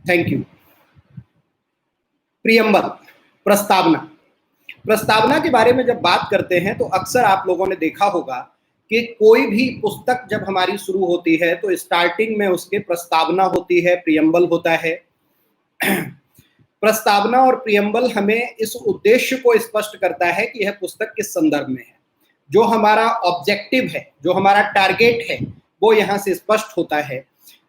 Thank you. Preamble, प्रस्तावना। प्रस्तावना के बारे में जब बात करते हैं तो अक्सर आप लोगों ने देखा होगा कि कोई भी पुस्तक जब हमारी शुरू होती है तो स्टार्टिंग में उसके प्रस्तावना होती है, प्रियम्बल होता है। प्रस्तावना और प्रियम्बल हमें इस उद्देश्य को स्पष्ट करता है कि यह पुस्तक किस संदर्भ में है, जो हमारा ऑब्जेक्टिव है, जो हमारा टारगेट है, वो यहाँ से स्पष्ट होता है।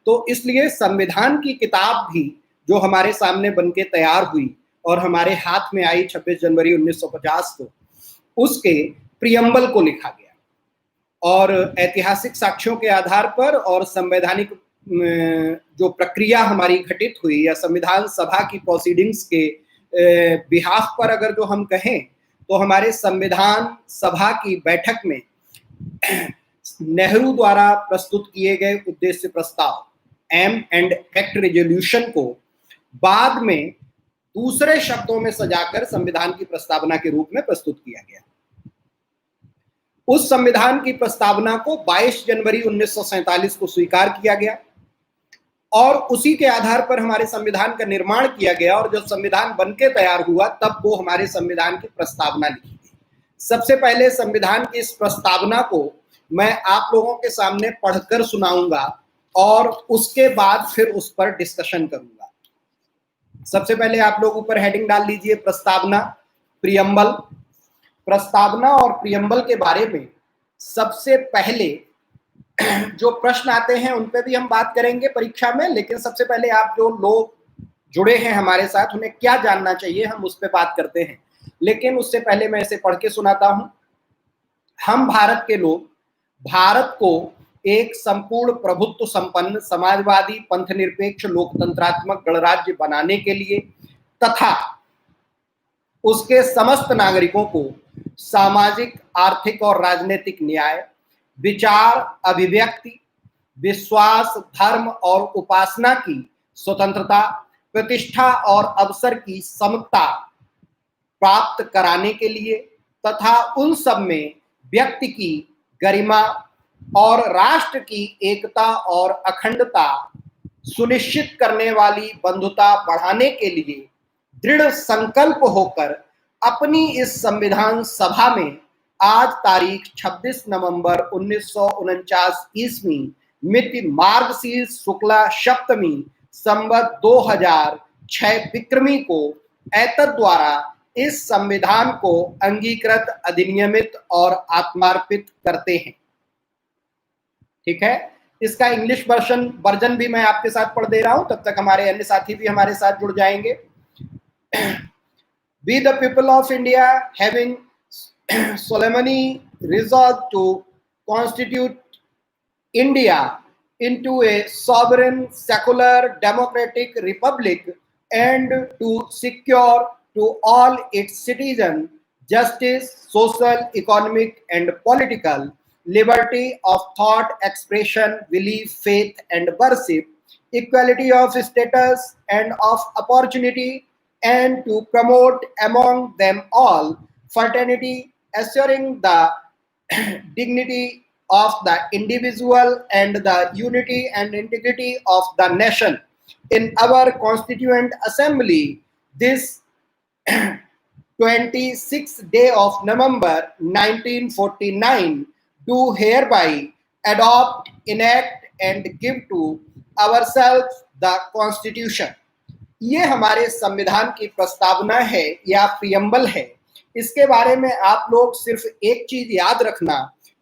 तो इसलिए संविधान की किताब भी जो हमारे सामने बनके तैयार हुई और हमारे हाथ में आई 26 जनवरी 1950 को, उसके प्रियम्बल को लिखा गया और ऐतिहासिक साक्ष्यों के आधार पर और संवैधानिक जो प्रक्रिया हमारी घटित हुई या संविधान सभा की प्रोसीडिंग्स के बिहाफ पर अगर जो हम कहें तो हमारे संविधान सभा की बैठक में नेहरू द्वारा प्रस्तुत किए गए उद्देश्य प्रस्ताव एम एंड एक्ट रेजोल्यूशन को बाद में दूसरे शब्दों में सजाकर संविधान की प्रस्तावना के रूप में प्रस्तुत किया गया। उस संविधान की प्रस्तावना को 22 जनवरी 1947 को स्वीकार किया गया और उसी के आधार पर हमारे संविधान का निर्माण किया गया और जब संविधान बनके तैयार हुआ तब वो हमारे संविधान की प्रस्तावना लिखी गई। सबसे पहले संविधान की इस प्रस्तावना को मैं आप लोगों के सामने पढ़कर सुनाऊंगा और उसके बाद फिर उस पर डिस्कशन करूंगा। सबसे पहले आप लोग ऊपर हेडिंग डाल लीजिए, प्रस्तावना, प्रियम्बल। प्रस्तावना और प्रियम्बल के बारे में सबसे पहले जो प्रश्न आते हैं उन पे भी हम बात करेंगे परीक्षा में, लेकिन सबसे पहले आप जो लोग जुड़े हैं हमारे साथ उन्हें क्या जानना चाहिए हम उस पे बात करते हैं। लेकिन उससे पहले मैं इसे पढ़ के सुनाता हूं। हम भारत के लोग भारत को एक संपूर्ण प्रभुत्व संपन्न समाजवादी पंथनिरपेक्ष लोकतंत्रात्मक गणराज्य बनाने के लिए तथा उसके समस्त नागरिकों को सामाजिक, आर्थिक और राजनीतिक न्याय, विचार, अभिव्यक्ति, विश्वास, धर्म और उपासना की स्वतंत्रता, प्रतिष्ठा और अवसर की समता प्राप्त कराने के लिए तथा उन सब में व्यक्ति की गरिमा और राष्ट्र की एकता और अखंडता सुनिश्चित करने वाली बंधुता बढ़ाने के लिए दृढ़ संकल्प होकर अपनी इस संविधान सभा में आज तारीख 26 नवंबर 1949 ईस्वी मिति मार्गशीर्ष शुक्ला सप्तमी संवत 2006 विक्रमी को एतद द्वारा इस संविधान को अंगीकृत, अधिनियमित और आत्मार्पित करते हैं। ठीक है, इसका इंग्लिश वर्जन भी मैं आपके साथ पढ़ दे रहा हूं, तब तक हमारे अन्य साथी भी हमारे साथ जुड़ जाएंगे। We the people of India having solemnly resolved to constitute India into a sovereign, secular, democratic republic and to secure to all its citizens justice, social, economic and political liberty of thought, expression, belief, faith and worship, equality of status and of opportunity, and to promote among them all fraternity, assuring the dignity of the individual and the unity and integrity of the nation. In our Constituent Assembly, this 26th day of November 1949, do hereby adopt, enact and give to ourselves the Constitution. ये हमारे संविधान की प्रस्तावना है या preamble है। इसके बारे में आप लोग सिर्फ एक चीज याद रखना,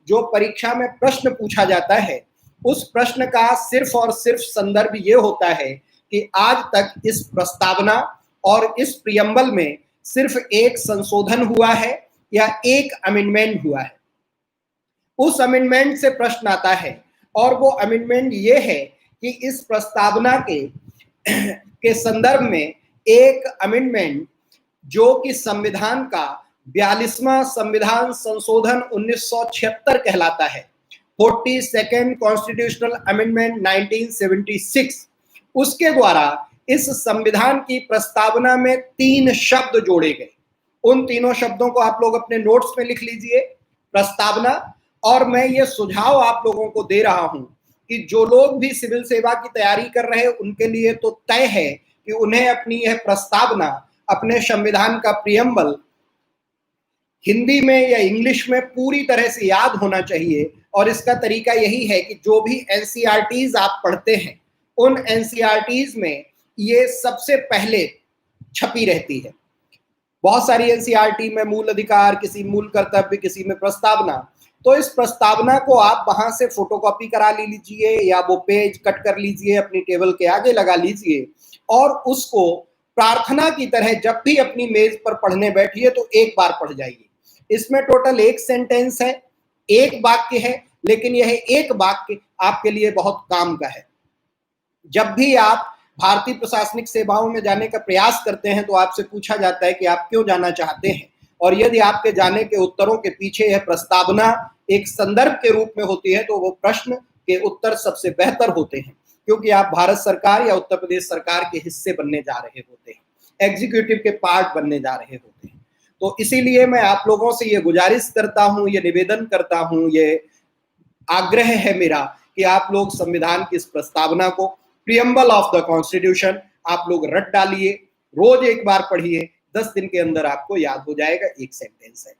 जो परीक्षा में प्रश्न पूछा जाता है उस प्रश्न का सिर्फ और सिर्फ संदर्भ ये होता है कि आज तक इस प्रस्तावना और इस प्रियम्बल में सिर्फ एक संशोधन हुआ है या एक अमेंडमेंट हुआ है। उस अमेंडमेंट से प्रश्न आता है और वो अमेंडमेंट ये है कि इस प्रस्तावना के संदर्भ में एक अमेंडमेंट जो कि संविधान का 42वां संविधान संशोधन 1976 कहलाता है, 42nd कॉन्स्टिट्यूशनल अमेंडमेंट 1976, उसके द्वारा इस संविधान की प्रस्तावना में 3 शब्द जोड़े गए। उन तीनों शब्दों को आप लोग अपने नोट्स में लिख लीजिए, प्रस्तावना। और मैं ये सुझाव आप लोगों को दे रहा हूं कि जो लोग भी सिविल सेवा की तैयारी कर रहे हैं उनके लिए तो तय है कि उन्हें अपनी यह प्रस्तावना अपने संविधान का प्रियम्बल हिंदी में या इंग्लिश में पूरी तरह से याद होना चाहिए। और इसका तरीका यही है कि जो भी एनसीईआरटीज आप पढ़ते हैं उन एनसीईआरटीज में ये सबसे पहले छपी रहती है। बहुत सारी एनसीईआरटी में मूल अधिकार, किसी मूल कर्तव्य, किसी में प्रस्तावना, तो इस प्रस्तावना को आप वहां से फोटोकॉपी करा लीजिए या वो पेज कट कर लीजिए, अपनी टेबल के आगे लगा लीजिए और उसको प्रार्थना की तरह जब भी अपनी मेज पर पढ़ने बैठिए तो एक बार पढ़ जाइए। इसमें टोटल एक सेंटेंस है, एक वाक्य है, लेकिन यह एक वाक्य आपके लिए बहुत काम का है। जब भी आप भारतीय प्रशासनिक सेवाओं में जाने का प्रयास करते हैं तो आपसे पूछा जाता है कि आप क्यों जाना चाहते हैं, और यदि आपके जाने के उत्तरों के पीछे यह प्रस्तावना एक संदर्भ के रूप में होती है तो वो प्रश्न के उत्तर सबसे बेहतर होते हैं, क्योंकि आप भारत सरकार या उत्तर प्रदेश सरकार के हिस्से बनने जा रहे होते हैं, एग्जीक्यूटिव के पार्ट बनने जा रहे होते हैं। तो इसीलिए मैं आप लोगों से ये गुजारिश करता हूं, ये निवेदन करता हूं, ये आग्रह है मेरा कि आप लोग संविधान की इस प्रस्तावना को, प्रियम्बल ऑफ द कॉन्स्टिट्यूशन, आप लोग रट डालिए, रोज एक बार पढ़िए, 10 दिन के अंदर आपको याद हो जाएगा। एक सेंटेंस है।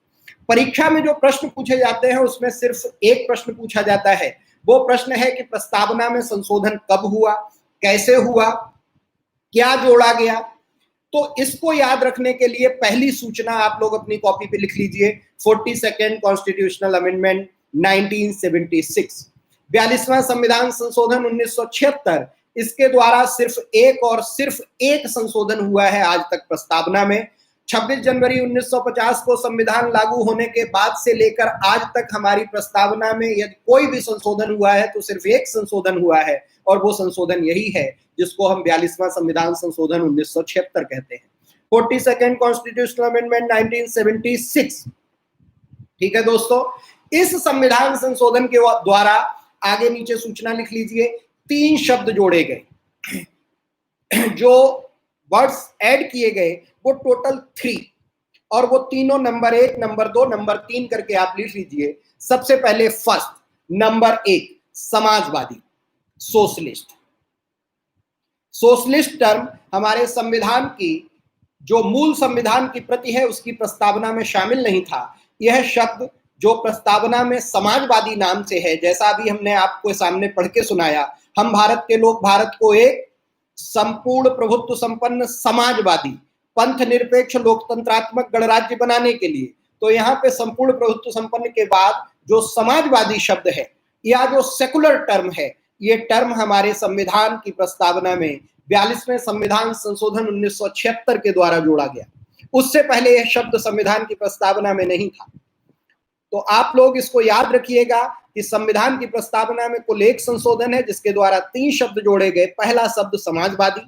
परीक्षा में जो प्रश्न पूछे जाते हैं उसमें सिर्फ एक प्रश्न पूछा जाता है, वो प्रश्न है कि प्रस्तावना में संशोधन कब हुआ, कैसे हुआ, क्या जोड़ा गया। तो इसको याद रखने के लिए पहली सूचना आप लोग अपनी कॉपी पे लिख लीजिए, 42nd कॉन्स्टिट्यूशनल अमेंडमेंट 1976, 42वां संविधान संशोधन 1976। इसके द्वारा सिर्फ एक संशोधन हुआ है आज तक प्रस्तावना में। 26 जनवरी 1950 को संविधान लागू होने के बाद से लेकर आज तक हमारी प्रस्तावना में यदि कोई भी संशोधन हुआ है तो सिर्फ एक संशोधन हुआ है, और वो संशोधन यही है जिसको हम 42वां संविधान संशोधन 1976 कहते हैं, 42nd कॉन्स्टिट्यूशनल अमेंडमेंट 1976। ठीक है दोस्तों, इस संविधान संशोधन के द्वारा आगे नीचे सूचना लिख लीजिए, 3 शब्द जोड़े गए, जो वर्ड्स ऐड किए गए वो टोटल 3, और वो तीनों नंबर 1, नंबर 2, नंबर 3 करके आप लिख लीजिए। सबसे पहले first, number 1, Samajwadi, socialist. Socialist term हमारे संविधान की, जो मूल संविधान की प्रति है उसकी प्रस्तावना में शामिल नहीं था। यह शब्द जो प्रस्तावना में समाजवादी नाम से है, जैसा अभी हमने आपको सामने पढ़ के सुनाया, हम भारत के लोग भारत को एक संपूर्ण प्रभुत्व संपन्न समाजवादी पंथ निरपेक्ष लोकतंत्रात्मक गणराज्य बनाने के लिए, तो यहाँ पे संपूर्ण प्रभुत्व संपन्न के बाद जो समाजवादी शब्द है या जो सेकुलर टर्म है, ये टर्म हमारे संविधान की प्रस्तावना में 42वें संविधान संशोधन 1976 के द्वारा जोड़ा गया। उससे पहले यह शब्द संविधान की प्रस्तावना में नहीं था। तो आप लोग इसको याद रखिएगा कि संविधान की प्रस्तावना में कुल 1 संशोधन है जिसके द्वारा 3 शब्द जोड़े गए। पहला शब्द समाजवादी,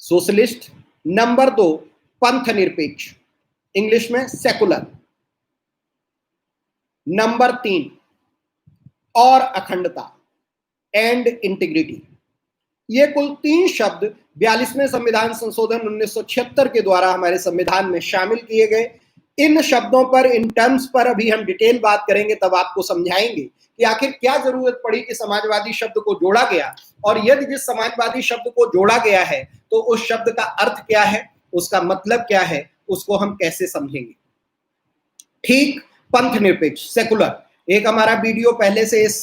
सोशलिस्ट, नंबर 2 पंथ निरपेक्ष, इंग्लिश में सेकुलर, नंबर 3 और अखंडता एंड इंटीग्रिटी। ये कुल 3 शब्द 42वें संविधान संशोधन 1976 के द्वारा हमारे संविधान में शामिल किए गए। इन शब्दों पर, इन टर्म्स पर अभी हम डिटेल बात करेंगे, तब आपको समझाएंगे कि आखिर क्या जरूरत पड़ी कि समाजवादी शब्द को जोड़ा गया, और यदि जिस समाजवादी शब्द को जोड़ा गया है तो उस शब्द का अर्थ क्या है, उसका मतलब क्या है, उसको हम कैसे समझेंगे। ठीक, पंथ निरपेक्ष, सेकुलर, एक हमारा वीडियो पहले से इस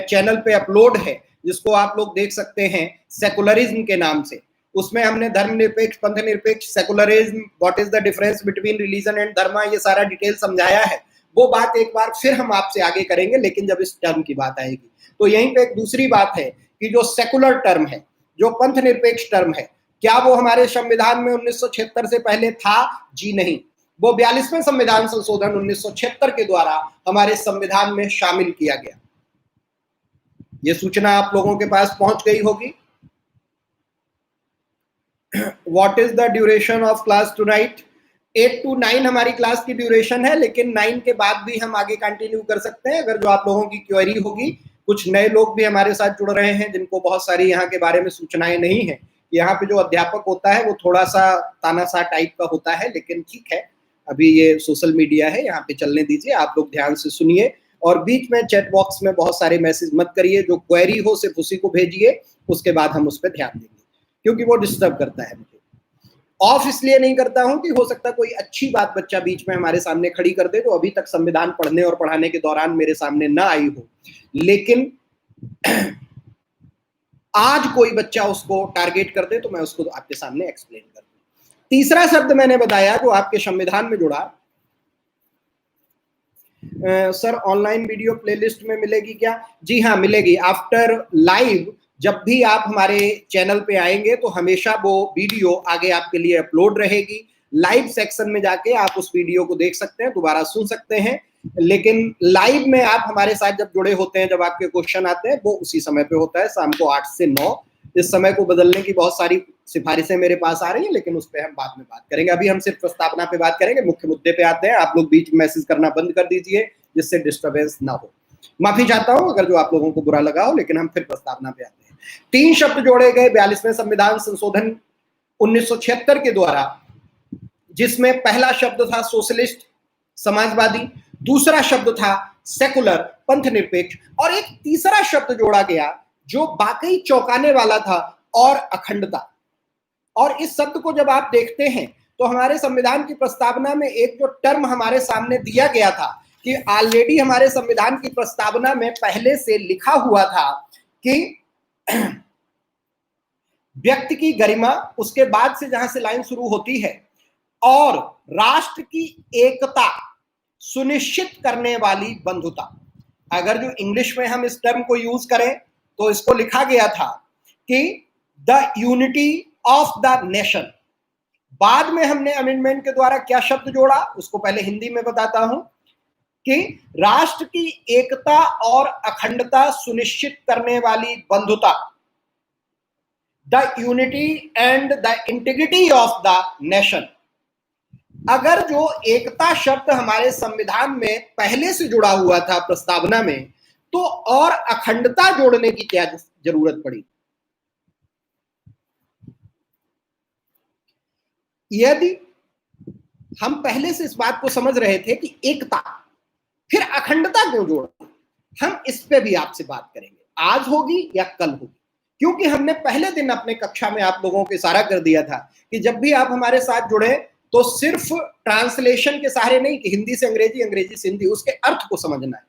चैनल पे अपलोड है जिसको आप लोग देख सकते हैं, सेकुलरिज्म के नाम से। उसमें हमने धर्मनिरपेक्ष, पंथ निरपेक्ष, secularism, what is the difference between religion and धर्म, ये सारा डिटेल समझाया है। वो बात एक बार फिर हम आपसे आगे करेंगे, लेकिन जब इस टर्म की बात आएगी। तो यहीं पे एक दूसरी बात है कि जो सेकुलर टर्म है, जो पंथ निरपेक्ष टर्म है, क्या वो हमारे संविधान में 1976 से पहले था? जी नहीं, वो 42वें संविधान संशोधन 1976 के द्वारा हमारे संविधान में शामिल किया गया। ये सूचना आप लोगों के पास पहुंच गई होगी। What is the duration of class tonight? 8 to 9 हमारी क्लास की ड्यूरेशन है, लेकिन 9 के बाद भी हम आगे कंटिन्यू कर सकते हैं अगर जो आप लोगों की क्वेरी होगी। कुछ नए लोग भी हमारे साथ जुड़ रहे हैं जिनको बहुत सारी यहाँ के बारे में सूचनाएं नहीं है। यहाँ पे जो अध्यापक होता है वो थोड़ा सा तानाशाह टाइप का होता है, लेकिन ठीक है, अभी ये सोशल मीडिया है, यहाँ पे चलने दीजिए। आप लोग ध्यान से सुनिए और बीच में चैट बॉक्स में बहुत सारे मैसेज मत करिए, जो क्वेरी हो सिर्फ उसी को भेजिए, उसके बाद हम उस पर ध्यान देंगे, क्योंकि वो डिस्टर्ब करता है मुझे। ऑफ इसलिए नहीं करता हूं कि हो सकता है कोई अच्छी बात बच्चा बीच में हमारे सामने खड़ी कर दे, जो अभी तक संविधान पढ़ने और पढ़ाने के दौरान मेरे सामने ना आई हो, लेकिन आज कोई बच्चा उसको टारगेट कर दे तो मैं उसको आपके सामने एक्सप्लेन कर दूं। तीसरा शब्द मैंने बताया जो आपके संविधान में जुड़ा, सर ऑनलाइन वीडियो प्लेलिस्ट में मिलेगी क्या? जी हाँ, मिलेगी। आफ्टर लाइव जब भी आप हमारे चैनल पे आएंगे तो हमेशा वो वीडियो आगे आपके लिए अपलोड रहेगी। लाइव सेक्शन में जाके आप उस वीडियो को देख सकते हैं, दोबारा सुन सकते हैं, लेकिन लाइव में आप हमारे साथ जब जुड़े होते हैं, जब आपके क्वेश्चन आते हैं, वो उसी समय पे होता है, शाम को 8 से 9। इस समय को बदलने की बहुत सारी सिफारिशें मेरे पास आ रही हैं, लेकिन उस पर हम बाद में बात करेंगे। अभी हम सिर्फ प्रस्तावना पे बात करेंगे, मुख्य मुद्दे पे आते हैं। आप लोग बीच में मैसेज करना बंद कर दीजिए जिससे डिस्टर्बेंस ना हो। माफी चाहता हूं अगर जो आप लोगों को बुरा लगा हो, लेकिन हम फिर प्रस्तावना पे आते हैं। 3 शब्द जोड़े गए 42वें संविधान संशोधन 1976 के द्वारा, जिसमें पहला शब्द था सोशलिस्ट समाजवादी, दूसरा शब्द था सेकुलर पंथ निरपेक्ष, और एक तीसरा शब्द जोड़ा गया जो वाकई चौंकाने वाला था, और अखंडता। और इस शब्द को जब आप देखते हैं तो हमारे संविधान की प्रस्तावना में एक जो टर्म हमारे सामने दिया गया था कि ऑलरेडी हमारे संविधान की प्रस्तावना में पहले से लिखा हुआ था कि व्यक्ति की गरिमा, उसके बाद से जहां से लाइन शुरू होती है, और राष्ट्र की एकता सुनिश्चित करने वाली बंधुता। अगर जो इंग्लिश में हम इस टर्म को यूज करें तो इसको लिखा गया था कि the unity of the nation. बाद में हमने अमेंडमेंट के द्वारा क्या शब्द जोड़ा, उसको पहले हिंदी में बताता हूं कि राष्ट्र की एकता और अखंडता सुनिश्चित करने वाली बंधुता, the unity and the integrity of the nation. अगर जो एकता शब्द हमारे संविधान में पहले से जुड़ा हुआ था प्रस्तावना में, तो और अखंडता जोड़ने की क्या जरूरत पड़ी? यदि हम पहले से इस बात को समझ रहे थे कि एकता, फिर अखंडता क्यों जोड़ा? हम इस पे भी आपसे बात करेंगे, आज होगी या कल होगी, क्योंकि हमने पहले दिन अपने कक्षा में आप लोगों को इशारा कर दिया था कि जब भी आप हमारे साथ जुड़े तो सिर्फ ट्रांसलेशन के सहारे नहीं कि हिंदी से अंग्रेजी, अंग्रेजी से हिंदी, उसके अर्थ को समझना है।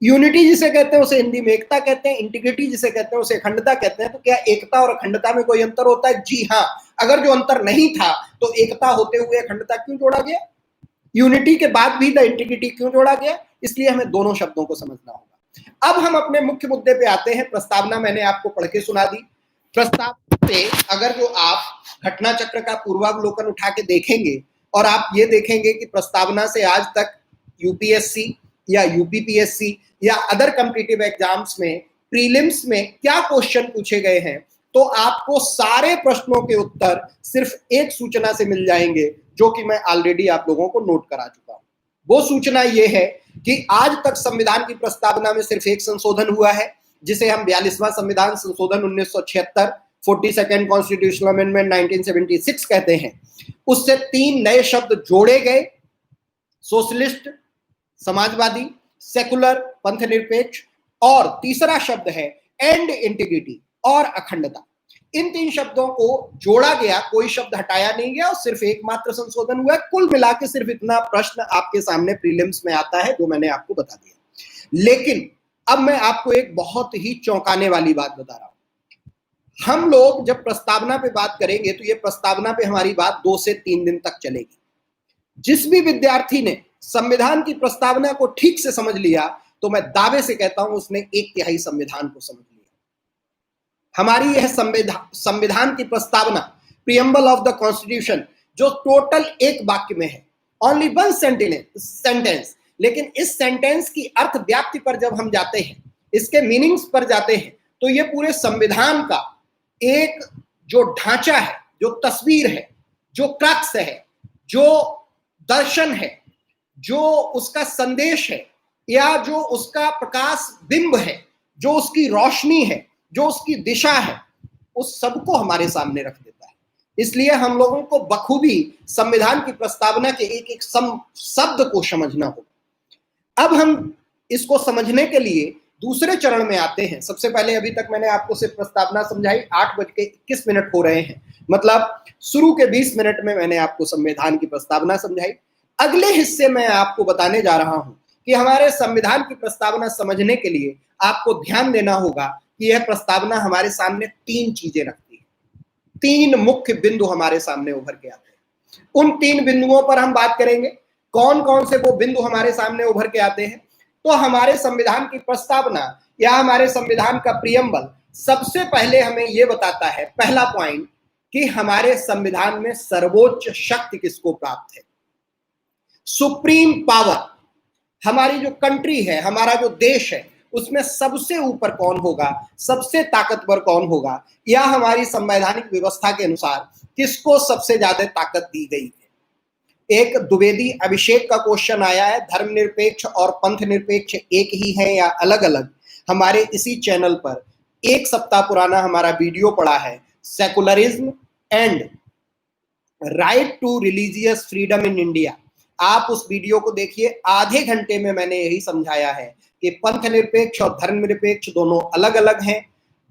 यूनिटी जिसे कहते हैं उसे हिंदी में एकता कहते हैं, इंटीग्रिटी जिसे कहते हैं उसे अखंडता कहते हैं। तो क्या एकता और अखंडता में कोई अंतर होता है? जी हाँ। अगर जो अंतर नहीं था तो एकता होते हुए अखंडता क्यों जोड़ा गया? यूनिटी के बाद भी द इंटीग्रिटी क्यों जोड़ा गया? इसलिए हमें दोनों शब्दों को समझना होगा। अब हम अपने मुख्य मुद्दे पे आते हैं। प्रस्तावना मैंने आपको पढ़ के सुना दी। प्रस्तावना पे अगर जो आप घटना चक्र का पूर्वावलोकन उठा के देखेंगे और आप ये देखेंगे कि प्रस्तावना से आज तक यूपीएससी या यूपीपीएससी या अदर कॉम्पिटिटिव एग्जाम्स में प्रीलिम्स में क्या क्वेश्चन पूछे गए हैं, तो आपको सारे प्रश्नों के उत्तर सिर्फ एक सूचना से मिल जाएंगे, जो कि मैं ऑलरेडी आप लोगों को नोट करा चुका हूं। वो सूचना ये है कि आज तक संविधान की प्रस्तावना में सिर्फ एक संशोधन हुआ है, जिसे हम 42वां संविधान संशोधन 1976 42nd कॉन्स्टिट्यूशनल अमेंडमेंट 1976 कहते हैं। उससे 3 नए शब्द जोड़े गए, सोशलिस्ट समाजवादी, सेकुलर पंथ निरपेक्ष, और तीसरा शब्द है एंड इंटीग्रिटी और अखंडता। इन 3 शब्दों को जोड़ा गया, कोई शब्द हटाया नहीं गया और सिर्फ एकमात्र संशोधन हुआ है। कुल मिला के सिर्फ इतना प्रश्न आपके सामने प्रीलिम्स में आता है, जो मैंने आपको बता दिया। लेकिन अब मैं आपको एक बहुत ही चौंकाने वाली बात बता रहा हूं। हम लोग जब प्रस्तावना पे बात करेंगे तो ये प्रस्तावना पे हमारी बात 2 से 3 दिन तक चलेगी। जिस भी विद्यार्थी ने संविधान की प्रस्तावना को ठीक से समझ लिया, तो मैं दावे से कहता हूं उसने 1/3 संविधान को समझ लिया। हमारी यह संविधान की प्रस्तावना, प्रीएम्बल ऑफ द कॉन्स्टिट्यूशन, जो टोटल एक वाक्य में है, ओनली 1 सेंटेंस, लेकिन इस सेंटेंस की अर्थ व्याप्ति पर जब हम जाते हैं, इसके मीनिंग्स पर जाते हैं, तो ये पूरे संविधान का एक जो ढांचा है, जो तस्वीर है, जो क्रक्स है, जो दर्शन है, जो उसका संदेश है, या जो उसका प्रकाश बिंब है, जो उसकी रोशनी है, जो उसकी दिशा है, उस सबको हमारे सामने रख देता है। इसलिए हम लोगों को बखूबी संविधान की प्रस्तावना के एक एक शब्द को समझना होगा। अब हम इसको समझने के लिए दूसरे चरण में आते हैं। सबसे पहले अभी तक मैंने आपको सिर्फ प्रस्तावना समझाई, 8:21 हो रहे हैं, मतलब शुरू के 20 मिनट में मैंने आपको संविधान की प्रस्तावना समझाई। अगले हिस्से में आपको बताने जा रहा हूं कि हमारे संविधान की प्रस्तावना समझने के लिए आपको ध्यान देना होगा कि यह प्रस्तावना हमारे सामने 3 चीजें रखती है। 3 मुख्य बिंदु हमारे सामने उभर के आते हैं। उन 3 बिंदुओं पर हम बात करेंगे। कौन कौन से वो बिंदु हमारे सामने उभर के आते हैं? तो हमारे संविधान की प्रस्तावना या हमारे संविधान का प्रियम्बल सबसे पहले हमें यह बताता है, पहला पॉइंट, कि हमारे संविधान में सर्वोच्च शक्ति किसको प्राप्त है। सुप्रीम पावर, हमारी जो कंट्री है, हमारा जो देश है, उसमें सबसे ऊपर कौन होगा, सबसे ताकतवर कौन होगा, या हमारी संवैधानिक व्यवस्था के अनुसार किसको सबसे ज्यादा ताकत दी गई है। एक द्विवेदी अभिषेक का क्वेश्चन आया है, धर्मनिरपेक्ष और पंथ निरपेक्ष एक ही है या अलग अलग। हमारे इसी चैनल पर 1 सप्ताह पुराना हमारा वीडियो पड़ा है, secularism and right to religious freedom in India. आप उस वीडियो को देखिए, आधे घंटे में मैंने यही समझाया है कि पंथ निरपेक्ष और धर्म निरपेक्ष दोनों अलग अलग हैं,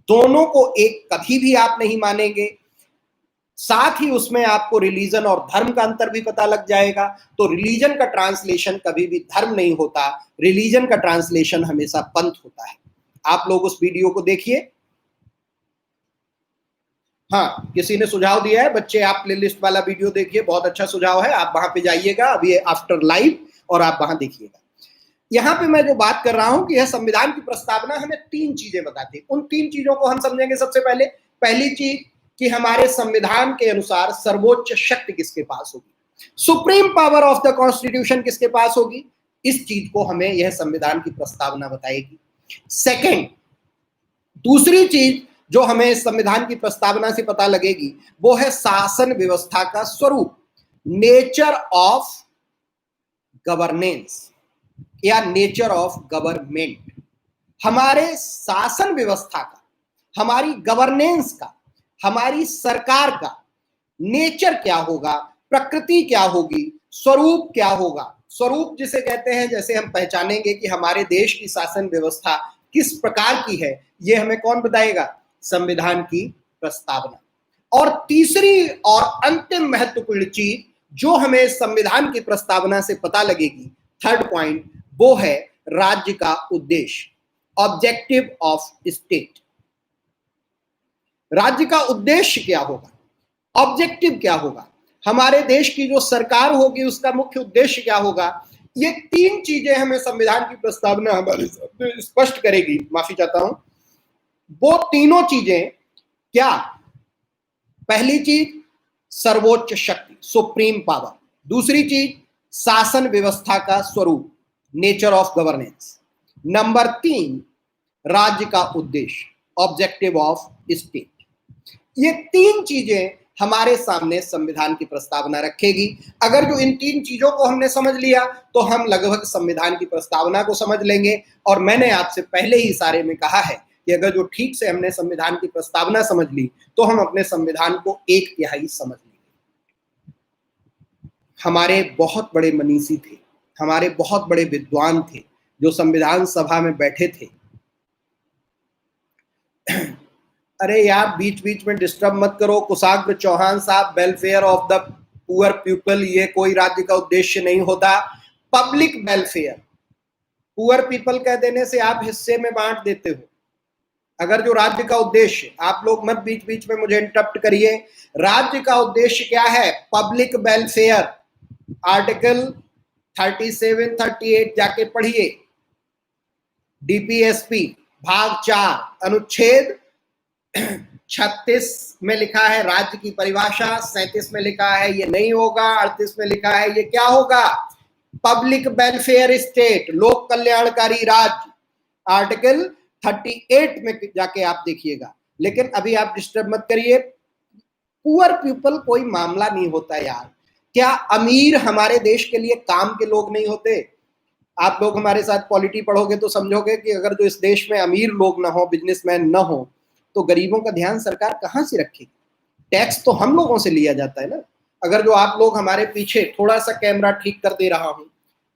दोनों को एक कभी भी आप नहीं मानेंगे। साथ ही उसमें आपको रिलीजन और धर्म का अंतर भी पता लग जाएगा। तो रिलीजन का ट्रांसलेशन कभी भी धर्म नहीं होता, रिलीजन का ट्रांसलेशन हमेशा पंथ होता है। आप लोग उस वीडियो को देखिए। हाँ, किसी ने सुझाव दिया है, बच्चे आप प्लेलिस्ट वाला वीडियो देखिए, बहुत अच्छा सुझाव है, आप वहां पे जाइएगा अभी आफ्टर लाइव और आप वहां देखिएगा। यहाँ पे मैं जो बात कर रहा हूं कि यह संविधान की प्रस्तावना हमें 3 चीजें बताती है। उन 3 चीजों को हम समझेंगे। सबसे पहले पहली चीज कि हमारे संविधान के अनुसार सर्वोच्च शक्ति किसके पास होगी, supreme power of the constitution किसके पास होगी। इस चीज को हमें यह संविधान की प्रस्तावना बताएगी। सेकेंड, दूसरी चीज जो हमें इस संविधान की प्रस्तावना से पता लगेगी वो है शासन व्यवस्था का स्वरूप, नेचर ऑफ गवर्नेंस या नेचर ऑफ गवर्नमेंट। हमारे शासन व्यवस्था का, हमारी गवर्नेंस का, हमारी सरकार का नेचर क्या होगा, प्रकृति क्या होगी, स्वरूप क्या होगा। स्वरूप जिसे कहते हैं, जैसे हम पहचानेंगे कि हमारे देश की शासन व्यवस्था किस प्रकार की है, ये हमें कौन बताएगा, संविधान की प्रस्तावना। और तीसरी और अंतिम महत्वपूर्ण चीज जो हमें संविधान की प्रस्तावना से पता लगेगी, थर्ड पॉइंट, वो है राज्य का उद्देश्य, ऑब्जेक्टिव ऑफ स्टेट। राज्य का उद्देश्य क्या होगा, ऑब्जेक्टिव क्या होगा, हमारे देश की जो सरकार होगी उसका मुख्य उद्देश्य क्या होगा। ये 3 चीजें हमें संविधान की प्रस्तावना हमारे सामने स्पष्ट करेगी। माफी चाहता हूं, वो तीनों चीजें क्या, पहली चीज सर्वोच्च शक्ति, सुप्रीम पावर। दूसरी चीज शासन व्यवस्था का स्वरूप, नेचर ऑफ गवर्नेंस। नंबर 3 राज्य का उद्देश्य, ऑब्जेक्टिव ऑफ स्टेट। ये 3 चीजें हमारे सामने संविधान की प्रस्तावना रखेगी। अगर जो इन 3 चीजों को हमने समझ लिया तो हम लगभग संविधान की प्रस्तावना को समझ लेंगे। और मैंने आपसे पहले ही इशारे में कहा है कि अगर जो ठीक से हमने संविधान की प्रस्तावना समझ ली तो हम अपने संविधान को 1/3 समझ लेंगे। हमारे बहुत बड़े मनीषी थे, हमारे बहुत बड़े विद्वान थे जो संविधान सभा में बैठे थे। अरे यार, बीच बीच में डिस्टर्ब मत करो। कुशाग्र चौहान साहब, welfare of the poor people, ये कोई राज्य का उद्देश्य नहीं होता। पब्लिक वेलफेयर, पुअर पीपल कह देने से आप हिस्से में बांट देते हो। अगर जो राज्य का उद्देश्य, आप लोग मत बीच बीच में मुझे इंटरप्ट करिए, राज्य का उद्देश्य क्या है, पब्लिक वेलफेयर। आर्टिकल 37, 38 जाके पढ़िए, डीपीएसपी भाग 4 अनुच्छेद 36 में लिखा है राज्य की परिभाषा, 37 में लिखा है ये नहीं होगा, 38 में लिखा है ये क्या होगा, पब्लिक वेलफेयर स्टेट, लोक कल्याणकारी राज्य। आर्टिकल 38 में जाके आप देखिएगा। लेकिन अभी आप डिस्टर्ब मत करिए। पुअर पीपल कोई मामला नहीं होता यार। क्या अमीर हमारे देश के लिए काम के लोग नहीं होते? आप लोग हमारे साथ पॉलिटी पढ़ोगे तो समझोगे कि अगर जो इस देश में अमीर लोग ना हो, बिजनेसमैन ना हो, तो गरीबों का ध्यान सरकार कहां से रखेगी? टैक्स तो हम लोगों से लिया जाता है ना। अगर जो आप लोग हमारे पीछे, थोड़ा सा कैमरा ठीक कर दे रहा हूं,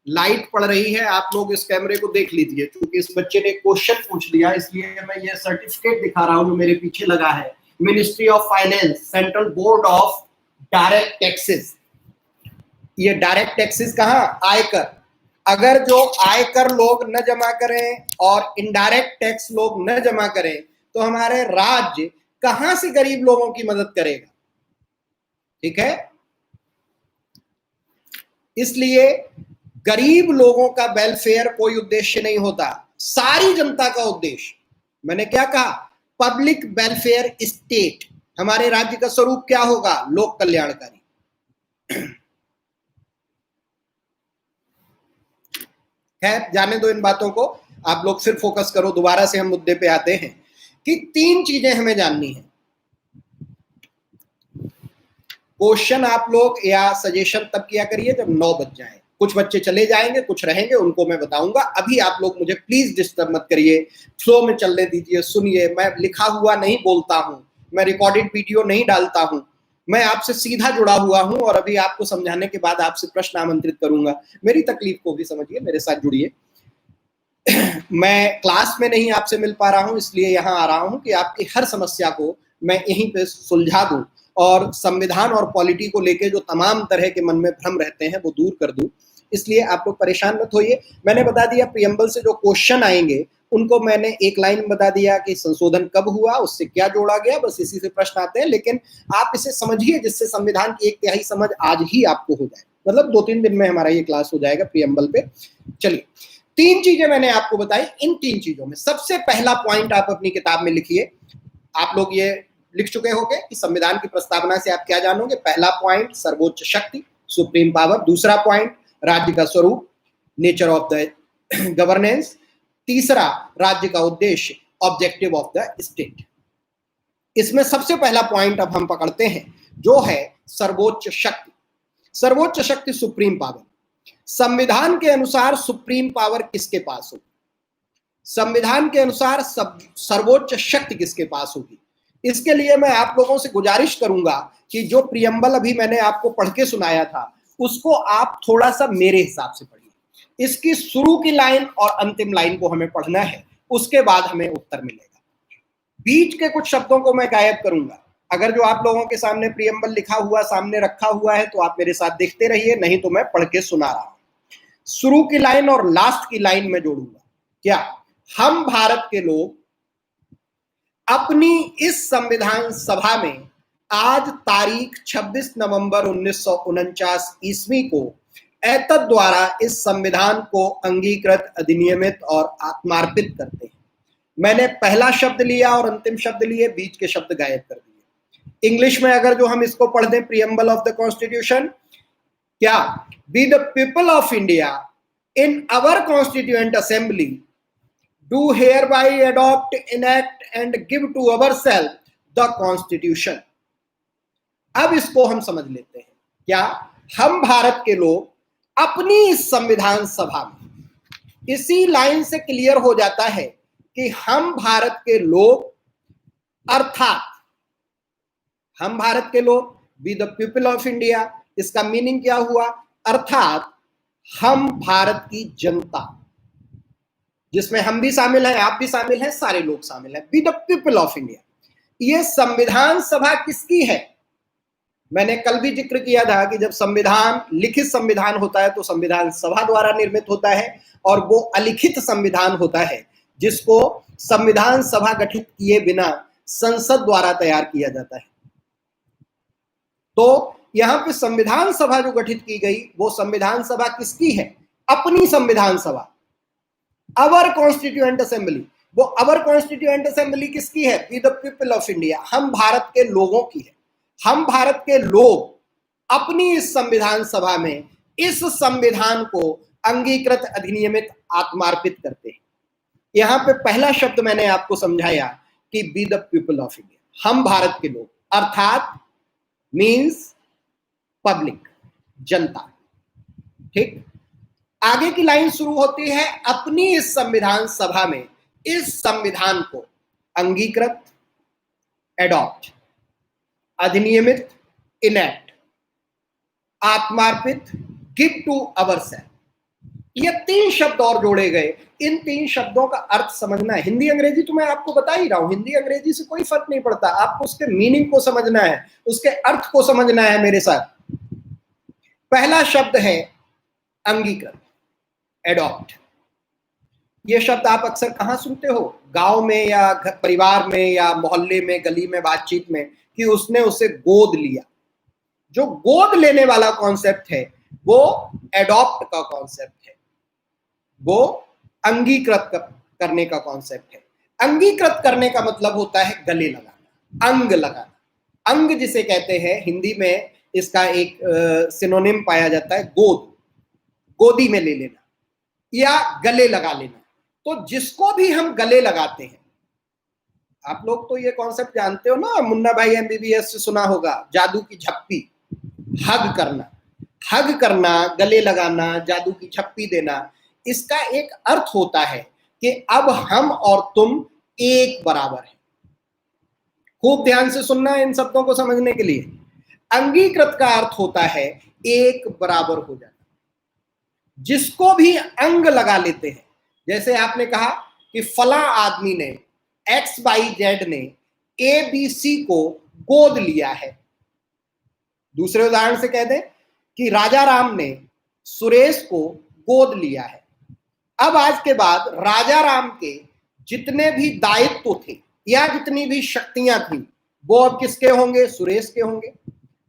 लाइट पड़ रही है, आप लोग इस कैमरे को देख लीजिए, क्योंकि इस बच्चे ने क्वेश्चन पूछ लिया, इसलिए मैं ये सर्टिफिकेट दिखा रहा हूं जो मेरे पीछे लगा है, ministry of finance, central board of direct taxes. ये डायरेक्ट टैक्सेस कहाँ? आयकर। अगर जो आयकर लोग न जमा करें और इनडायरेक्ट टैक्स लोग न जमा करें तो हमारे राज्य कहां से गरीब लोगों की मदद करेगा? ठीक है, इसलिए गरीब लोगों का वेलफेयर कोई उद्देश्य नहीं होता, सारी जनता का उद्देश्य। मैंने क्या कहा? Public welfare state. हमारे राज्य का स्वरूप क्या होगा? लोक कल्याणकारी। खैर, जाने दो इन बातों को, आप लोग फिर फोकस करो। दोबारा से हम मुद्दे पे आते हैं कि 3 चीजें हमें जाननी है। क्वेश्चन आप लोग या सजेशन तब किया करिए जब 9 बज जाए। कुछ बच्चे चले जाएंगे, कुछ रहेंगे, उनको मैं बताऊंगा। अभी आप लोग मुझे प्लीज डिस्टर्ब मत करिए, फ्लो में चलने दीजिए, सुनिए। मैं लिखा हुआ नहीं बोलता हूं, मैं रिकॉर्डेड वीडियो नहीं डालता हूं, मैं आपसे सीधा जुड़ा हुआ हूं और अभी आपको समझाने के बाद आपसे प्रश्न आमंत्रित करूंगा। मेरी तकलीफ को भी समझिए, मेरे साथ जुड़िए। मैं क्लास में नहीं आपसे मिल पा रहा हूं, इसलिए यहां आ रहा हूं कि आपकी हर समस्या को मैं यहीं पे सुलझा दूं और संविधान और पॉलिटी को लेके जो तमाम तरह के मन में भ्रम रहते हैं वो दूर कर दूं। इसलिए आप लोग परेशान मत होइए। मैंने बता दिया प्रियम्बल से जो क्वेश्चन आएंगे उनको मैंने एक लाइन बता दिया कि संशोधन कब हुआ, उससे क्या जोड़ा गया, बस इसी से प्रश्न आते हैं। लेकिन आप इसे समझिए जिससे संविधान की 1/3 समझ आज ही आपको हो जाए, मतलब 2-3 दिन में हमारा ये क्लास हो जाएगा प्रियम्बल पे। चलिए, 3 चीजें मैंने आपको बताई। इन 3 चीजों में सबसे पहला पॉइंट आप अपनी किताब में लिखिए। आप लोग ये लिख चुके होंगे कि संविधान की प्रस्तावना से आप क्या जानोगे। पहला पॉइंट सर्वोच्च शक्ति, सुप्रीम पावर। दूसरा पॉइंट राज्य का स्वरूप, नेचर ऑफ द गवर्नेंस। तीसरा राज्य का उद्देश्य, ऑब्जेक्टिव ऑफ द स्टेट। इसमें सबसे पहला पॉइंट अब हम पकड़ते हैं जो है सर्वोच्च शक्ति। सर्वोच्च शक्ति, सुप्रीम पावर। संविधान के अनुसार सुप्रीम पावर किसके पास होगी? संविधान के अनुसार सर्वोच्च शक्ति किसके पास होगी? इसके लिए मैं आप लोगों से गुजारिश करूंगा कि जो प्रियम्बल अभी मैंने आपको पढ़ के सुनाया था उसको आप थोड़ा सा मेरे हिसाब से पढ़िए। इसकी शुरू की लाइन और अंतिम लाइन को हमें पढ़ना है, उसके बाद हमें उत्तर मिलेगा। बीच के कुछ शब्दों को मैं गायब करूंगा। अगर जो आप लोगों के सामने प्रियम्बल लिखा हुआ सामने रखा हुआ है तो आप मेरे साथ देखते रहिए, नहीं तो मैं पढ़ के सुना रहा हूं। शुरू की लाइन और लास्ट की लाइन में जोड़ूंगा। क्या? हम भारत के लोग अपनी इस संविधान सभा में आज तारीख 26 नवंबर 1949 ईस्वी को एतद द्वारा इस संविधान को अंगीकृत, अधिनियमित और आत्मार्पित करते हैं। मैंने पहला शब्द लिया और अंतिम शब्द लिए, बीच के शब्द गायब कर दिए। इंग्लिश में अगर जो हम इसको पढ़ दें, प्रियम्बल ऑफ द कॉन्स्टिट्यूशन, क्या? We the people of India in our constituent assembly do hereby adopt, enact and give to ourselves the constitution। अब इसको हम समझ लेते हैं। क्या? हम भारत के लोग अपनी इस संविधान सभा में, इसी लाइन से क्लियर हो जाता है कि हम भारत के लोग, अर्थात हम भारत के लोग, be the people of India, इसका मीनिंग क्या हुआ? अर्थात हम भारत की जनता, जिसमें हम भी शामिल हैं, आप भी शामिल हैं, सारे लोग शामिल हैं, be the people of India. ये संविधान सभा किसकी है? मैंने कल भी जिक्र किया था कि जब संविधान, लिखित संविधान होता है तो संविधान सभा द्वारा निर्मित होता है, और वो अलिखित संविधान होता है जिसको संविधान सभा गठित किए बिना संसद द्वारा तैयार किया जाता है। तो यहां पे संविधान सभा जो गठित की गई वो संविधान सभा किसकी है? अपनी संविधान सभा, अवर कॉन्स्टिट्यूएंट असेंबली। वो अवर कॉन्स्टिट्यूएंट असेंबली किसकी है? We the people of India, हम भारत के लोगों की है। हम भारत के लोग अपनी इस संविधान सभा में इस संविधान को अंगीकृत, अधिनियमित, आत्मार्पित करते हैं। यहां पे पहला शब्द मैंने आपको समझाया कि be the people of India, हम भारत के लोग, अर्थात मीन्स पब्लिक, जनता। ठीक, आगे की लाइन शुरू होती है, अपनी इस संविधान सभा में इस संविधान को अंगीकृत, एडॉप्ट, अधिनियमित, इनेक्ट, आत्मार्पित, गिव टू अवरसेल्फ। ये 3 शब्द और जोड़े गए। इन 3 शब्दों का अर्थ समझना है। हिंदी अंग्रेजी तो मैं आपको बता ही रहा हूं, हिंदी अंग्रेजी से कोई फर्क नहीं पड़ता, आपको उसके मीनिंग को समझना है, उसके अर्थ को समझना है मेरे साथ। पहला शब्द है अंगीकृत, एडॉप्ट। ये शब्द आप अक्सर कहां सुनते हो? गांव में या परिवार में या मोहल्ले में, गली में, बातचीत में, कि उसने उसे गोद लिया। जो गोद लेने वाला कॉन्सेप्ट है वो एडॉप्ट का कॉन्सेप्ट है, वो अंगीकृत करने का कॉन्सेप्ट है। अंगीकृत करने का मतलब होता है गले लगाना, अंग लगाना। अंग जिसे कहते हैं हिंदी में, इसका एक सिनोनिम पाया जाता है गोद, गोदी में ले लेना या गले लगा लेना। तो जिसको भी हम गले लगाते हैं, आप लोग तो ये कॉन्सेप्ट जानते हो ना, मुन्ना भाई एमबीबीएस से सुना होगा, जादू की झप्पी, हग करना। हग करना, गले लगाना, जादू की झप्पी देना, इसका एक अर्थ होता है कि अब हम और तुम एक बराबर हैं। खूब ध्यान से सुनना इन शब्दों को समझने के लिए। अंगीकृत का अर्थ होता है एक बराबर हो जाना। जिसको भी अंग लगा लेते हैं, जैसे आपने कहा कि फला आदमी ने, XYZ ने ABC को गोद लिया है। दूसरे उदाहरण से कह दें कि राजा राम ने सुरेश को गोद लिया है। अब आज के बाद राजा राम के जितने भी दायित्व थे या जितनी भी शक्तियां थी वो अब किसके होंगे? सुरेश के होंगे।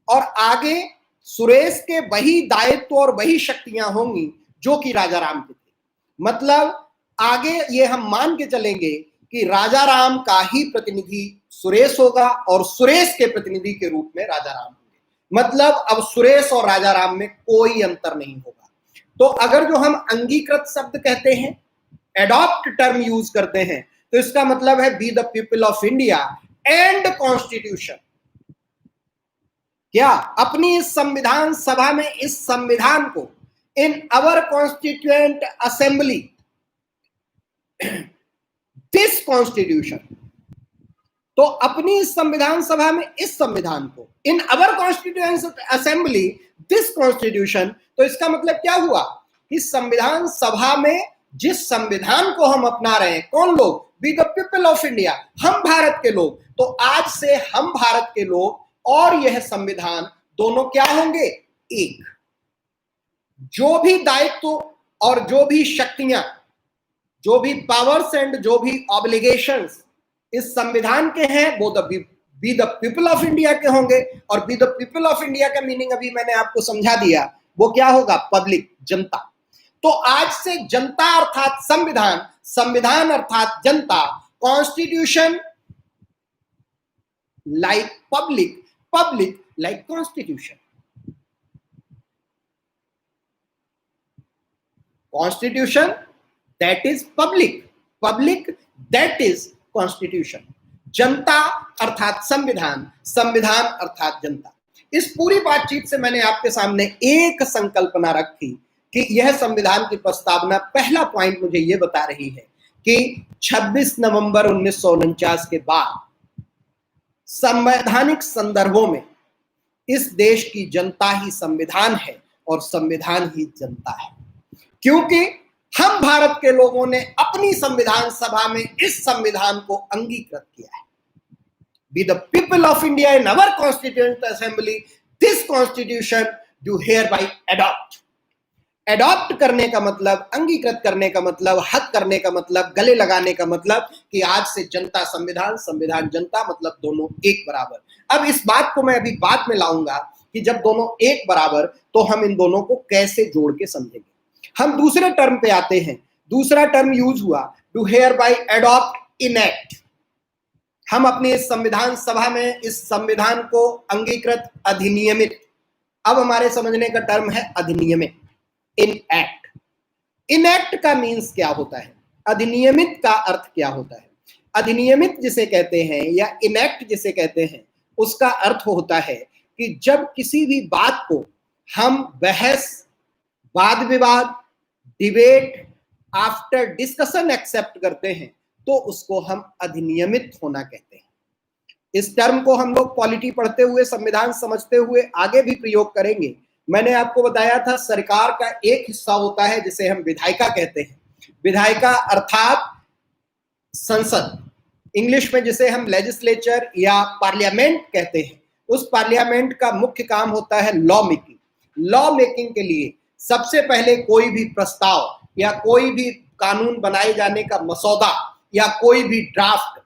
और आगे सुरेश के वही दायित्व और वही शक्तियां होंगी जो कि राजा राम के थे। मतलब आगे ये हम मान के चलेंगे कि राजा राम का ही प्रतिनिधि सुरेश होगा और सुरेश के प्रतिनिधि के रूप में राजा राम होंगे। मतलब अब सुरेश और राजा राम में कोई अंतर नहीं होगा। तो अगर जो हम अंगीकृत शब्द कहते हैं, एडॉप्ट टर्म यूज करते हैं, तो इसका मतलब है be the people of India and constitution. क्या अपनी इस संविधान सभा में इस संविधान को, इन our constituent assembly, this constitution, तो अपनी इस संविधान सभा में इस संविधान को, इन our constituent assembly this constitution, तो इसका मतलब क्या हुआ कि संविधान सभा में जिस संविधान को हम अपना रहे हैं, कौन लोग? Be the people of India, हम भारत के लोग। तो आज से हम भारत के लोग और यह संविधान दोनों क्या होंगे? एक। जो भी दायित्व और जो भी शक्तियां, जो भी पावर्स एंड जो भी ऑब्लिगेशंस इस संविधान के हैं वो be the people of India के होंगे। और be the people of India का मीनिंग अभी मैंने आपको समझा दिया, वो क्या होगा? पब्लिक, जनता। तो आज से जनता अर्थात संविधान, संविधान अर्थात जनता, constitution like public, public like constitution. Constitution that is public, public that is constitution. जनता अर्थात संविधान, संविधान अर्थात जनता। इस पूरी बातचीत से मैंने आपके सामने एक संकल्पना रखी कि यह संविधान की प्रस्तावना, पहला पॉइंट मुझे यह बता रही है कि 26 नवंबर 1949 के बाद संवैधानिक संदर्भों में इस देश की जनता ही संविधान है और संविधान ही जनता है। क्योंकि हम भारत के लोगों ने अपनी संविधान सभा में इस संविधान को अंगीकृत किया है। Be the people of India in our constituent assembly this constitution do here by adopt. Adopt करने का मतलब, अंगीकृत करने का मतलब, हक करने का मतलब, गले लगाने का मतलब कि आज से जनता संविधान, संविधान जनता, मतलब दोनों एक बराबर। अब इस बात को मैं अभी बाद में लाऊंगा कि जब दोनों एक बराबर तो हम इन दोनों को कैसे जोड़ के समझेंगे। हम दूसरे टर्म पे आते हैं। दूसरा टर्म यूज हुआ to hereby adopt enact. हम अपनी इस संविधान सभा में इस संविधान को अंगीकृत, अधिनियमित। अब हमारे समझने का टर्म है अधिनियमित, इनएक्ट। इनएक्ट का मीन्स क्या होता है? अधिनियमित का अर्थ क्या होता है? अधिनियमित जिसे कहते हैं या इनएक्ट जिसे कहते हैं, उसका अर्थ होता है कि जब किसी भी बात को हम बहस, वाद विवाद, डिबेट, आफ्टर डिस्कशन एक्सेप्ट करते हैं तो उसको हम अधिनियमित होना कहते हैं। इस टर्म को हम लोग पॉलिटी पढ़ते हुए, संविधान समझते हुए आगे भी प्रयोग करेंगे, मैंने आपको बताया था सरकार का एक हिस्सा होता है जिसे हम विधायिका कहते हैं। विधायिका अर्थात संसद, इंग्लिश में जिसे हम लेजिस्लेचर या पार्लियामेंट कहते हैं, उस पार्लियामेंट का मुख्य काम होता है लॉ मेकिंग। लॉ मेकिंग के लिए सबसे पहले कोई भी प्रस्ताव या कोई भी कानून बनाए जाने का मसौदा या कोई भी ड्राफ्ट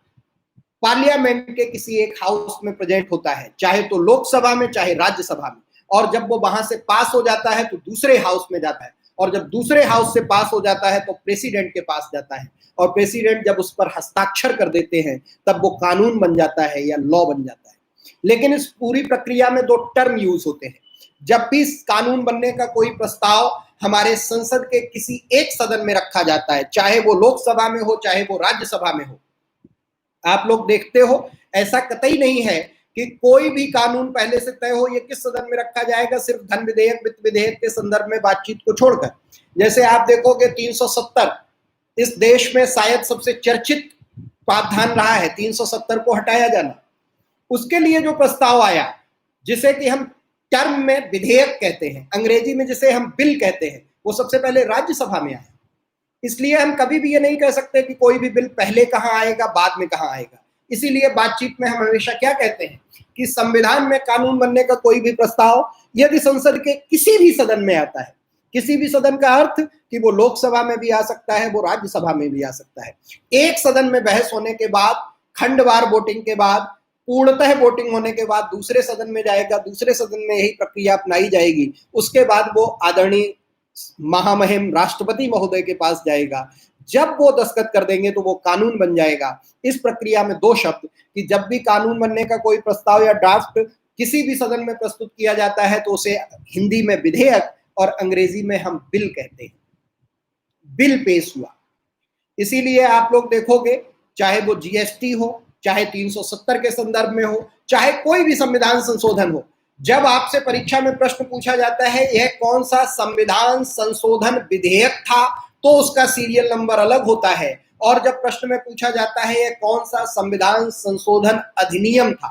पार्लियामेंट के किसी एक हाउस में प्रेजेंट होता है, चाहे तो लोकसभा में चाहे राज्यसभा में, और जब वो वहां से पास हो जाता है तो दूसरे हाउस में जाता है, और जब दूसरे हाउस से पास हो जाता है तो प्रेसिडेंट के पास जाता है, और प्रेसिडेंट जब उस पर हस्ताक्षर कर देते हैं तब वो कानून बन जाता है या लॉ बन जाता है। लेकिन इस पूरी प्रक्रिया में दो टर्म यूज होते हैं। जब भी कानून बनने का कोई प्रस्ताव हमारे संसद के किसी एक सदन में रखा जाता है, चाहे वो लोकसभा में हो चाहे वो राज्यसभा में हो, आप लोग देखते हो ऐसा कतई नहीं है कि कोई भी कानून पहले से तय हो ये किस सदन में रखा जाएगा, सिर्फ धन विधेयक वित्त विधेयक के संदर्भ में बातचीत को छोड़कर। जैसे आप देखोगे 370 इस देश में शायद सबसे चर्चित प्रावधान रहा है, 370 को हटाया जाना। उसके लिए जो प्रस्ताव आया, जिसे कि हम टर्म में विधेयक कहते हैं, अंग्रेजी में जिसे हम बिल कहते हैं, वो सबसे पहले राज्यसभा में आया। इसलिए हम कभी भी ये नहीं कह सकते कि कोई भी बिल पहले कहाँ आएगा बाद में कहाँ आएगा। इसीलिए बातचीत में हम हमेशा क्या कहते हैं कि संविधान में कानून बनने का कोई भी प्रस्ताव यदि संसद के किसी भी सदन में आता है, किसी भी सदन का अर्थ कि वो लोकसभा में भी आ सकता है, वो राज्यसभा में भी आ सकता है, एक सदन में बहस होने के बाद, खंडवार वोटिंग के बाद, पूर्णतः वोटिंग होने के बाद दूसरे सदन में जाएगा, दूसरे सदन में यही प्रक्रिया अपनाई जाएगी, उसके बाद वो आदरणीय महामहिम राष्ट्रपति महोदय के पास जाएगा। जब वो दस्तखत कर देंगे तो वो कानून बन जाएगा। इस प्रक्रिया में दो शब्द कि जब भी कानून बनने का कोई प्रस्ताव या ड्राफ्ट किसी भी सदन में प्रस्तुत किया जाता है तो उसे हिंदी में विधेयक और अंग्रेजी में हम बिल कहते हैं। बिल पेश हुआ, इसीलिए आप लोग देखोगे चाहे वो जीएसटी हो, चाहे 370 के संदर्भ में हो, चाहे कोई भी संविधान संशोधन हो, जब आपसे परीक्षा में प्रश्न पूछा जाता है यह कौन सा संविधान संशोधन विधेयक था, तो उसका सीरियल नंबर अलग होता है, और जब प्रश्न में पूछा जाता है यह कौन सा संविधान संशोधन अधिनियम था,